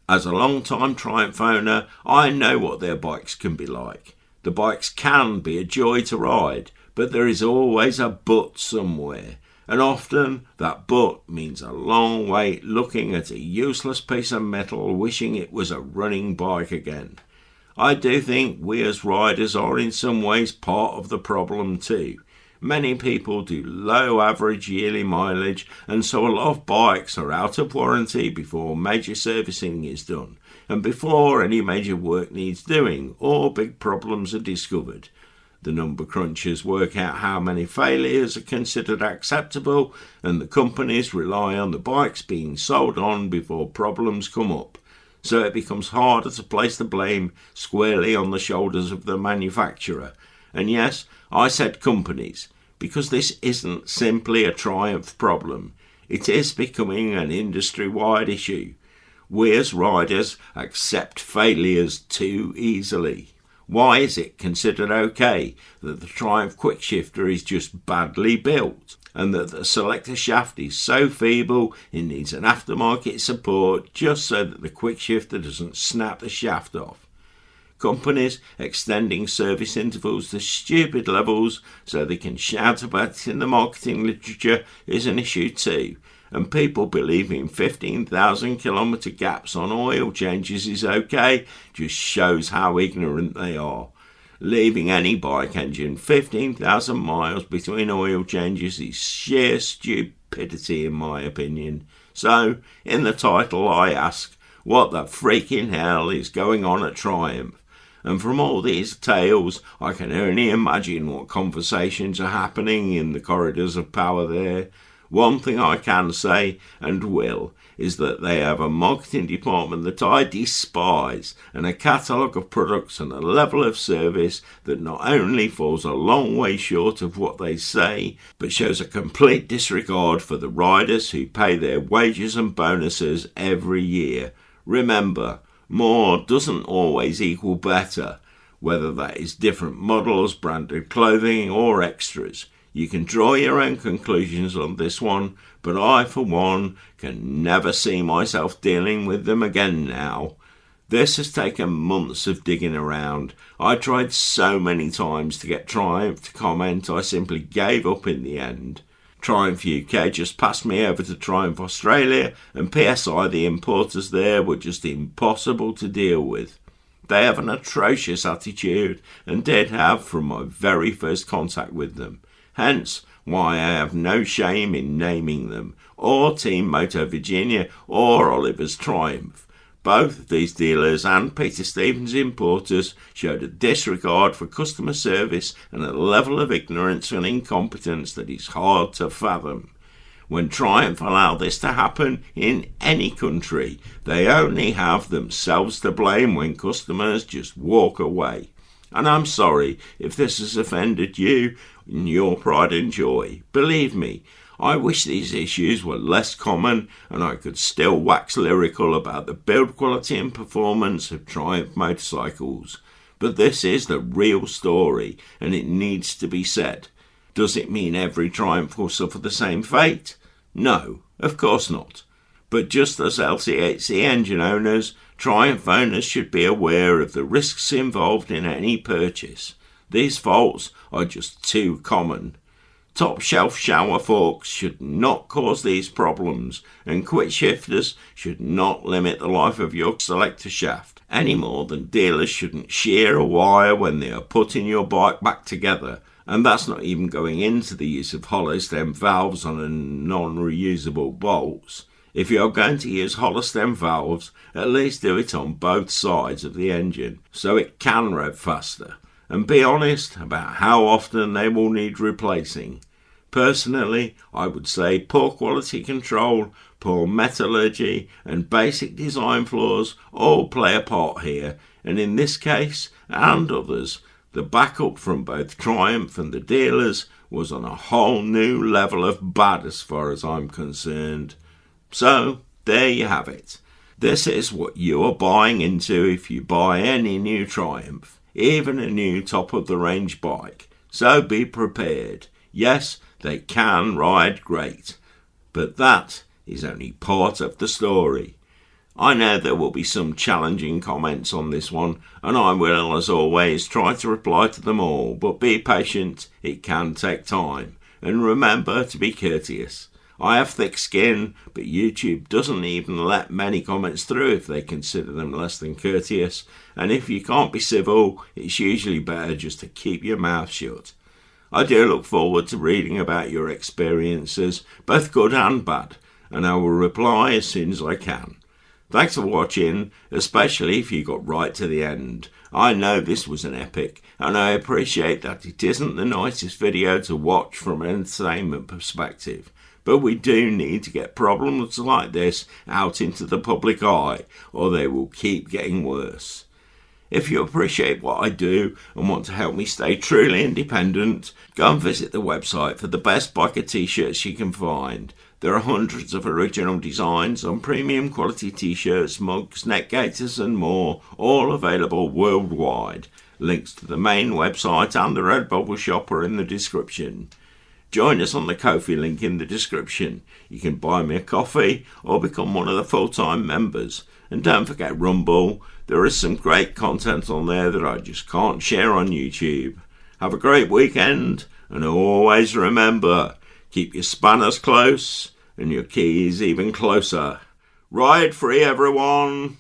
As a long-time Triumph owner, I know what their bikes can be like. The bikes can be a joy to ride, but there is always a but somewhere. And often that but means a long wait looking at a useless piece of metal wishing it was a running bike again. I do think we as riders are in some ways part of the problem too. Many people do low average yearly mileage, and so a lot of bikes are out of warranty before major servicing is done, and before any major work needs doing, or big problems are discovered. The number crunchers work out how many failures are considered acceptable, and the companies rely on the bikes being sold on before problems come up. So it becomes harder to place the blame squarely on the shoulders of the manufacturer. And yes, I said companies, because this isn't simply a Triumph problem. It is becoming an industry-wide issue. We as riders accept failures too easily. Why is it considered okay that the Triumph quickshifter is just badly built, and that the selector shaft is so feeble it needs an aftermarket support just so that the quickshifter doesn't snap the shaft off? Companies extending service intervals to stupid levels so they can shout about it in the marketing literature is an issue too, and people believing 15,000 kilometre gaps on oil changes is okay just shows how ignorant they are. Leaving any bike engine 15,000 miles between oil changes is sheer stupidity in my opinion. So, in the title I ask, what the freaking hell is going on at Triumph? And from all these tales, I can only imagine what conversations are happening in the corridors of power there. One thing I can say, and will, is that they have a marketing department that I despise, and a catalogue of products and a level of service that not only falls a long way short of what they say, but shows a complete disregard for the riders who pay their wages and bonuses every year. Remember, more doesn't always equal better, whether that is different models, branded clothing or extras. You can draw your own conclusions on this one, but I, for one, can never see myself dealing with them again now. This has taken months of digging around. I tried so many times to get Triumph to comment, I simply gave up in the end. Triumph UK just passed me over to Triumph Australia, and PSI, the importers there, were just impossible to deal with. They have an atrocious attitude, and did have from my very first contact with them. Hence why I have no shame in naming them, or Team Moto Virginia, or Oliver's Triumph. Both of these dealers and Peter Stevens importers showed a disregard for customer service and a level of ignorance and incompetence that is hard to fathom. When Triumph allow this to happen in any country, they only have themselves to blame when customers just walk away. And I'm sorry if this has offended you in your pride and joy. Believe me, I wish these issues were less common and I could still wax lyrical about the build quality and performance of Triumph motorcycles. But this is the real story and it needs to be said. Does it mean every Triumph will suffer the same fate? No, of course not. But just as LCHC engine owners, Triumph owners should be aware of the risks involved in any purchase. These faults are just too common. Top shelf shower forks should not cause these problems, and quick shifters should not limit the life of your selector shaft, any more than dealers shouldn't shear a wire when they are putting your bike back together, and that's not even going into the use of hollow stem valves on a non-reusable bolts. If you're going to use hollow stem valves, at least do it on both sides of the engine, so it can rev faster. And be honest about how often they will need replacing. Personally, I would say poor quality control, poor metallurgy, and basic design flaws all play a part here, and in this case, and others, the backup from both Triumph and the dealers was on a whole new level of bad as far as I'm concerned. So, there you have it. This is what you are buying into if you buy any new Triumph. Even a new top-of-the-range bike. So be prepared. Yes, they can ride great. But that is only part of the story. I know there will be some challenging comments on this one, and I will, as always, try to reply to them all, but be patient, it can take time. And remember to be courteous. I have thick skin, but YouTube doesn't even let many comments through if they consider them less than courteous, and if you can't be civil, it's usually better just to keep your mouth shut. I do look forward to reading about your experiences, both good and bad, and I will reply as soon as I can. Thanks for watching, especially if you got right to the end. I know this was an epic, and I appreciate that it isn't the nicest video to watch from an entertainment perspective. But we do need to get problems like this out into the public eye, or they will keep getting worse. If you appreciate what I do and want to help me stay truly independent, go and visit the website for the best biker t-shirts you can find. There are hundreds of original designs on premium quality t-shirts, mugs, neck gaiters and more, all available worldwide. Links to the main website and the Redbubble shop are in the description. Join us on the Ko-fi link in the description. You can buy me a coffee or become one of the full-time members. And don't forget Rumble. There is some great content on there that I just can't share on YouTube. Have a great weekend, and always remember, keep your spanners close and your keys even closer. Ride free, everyone!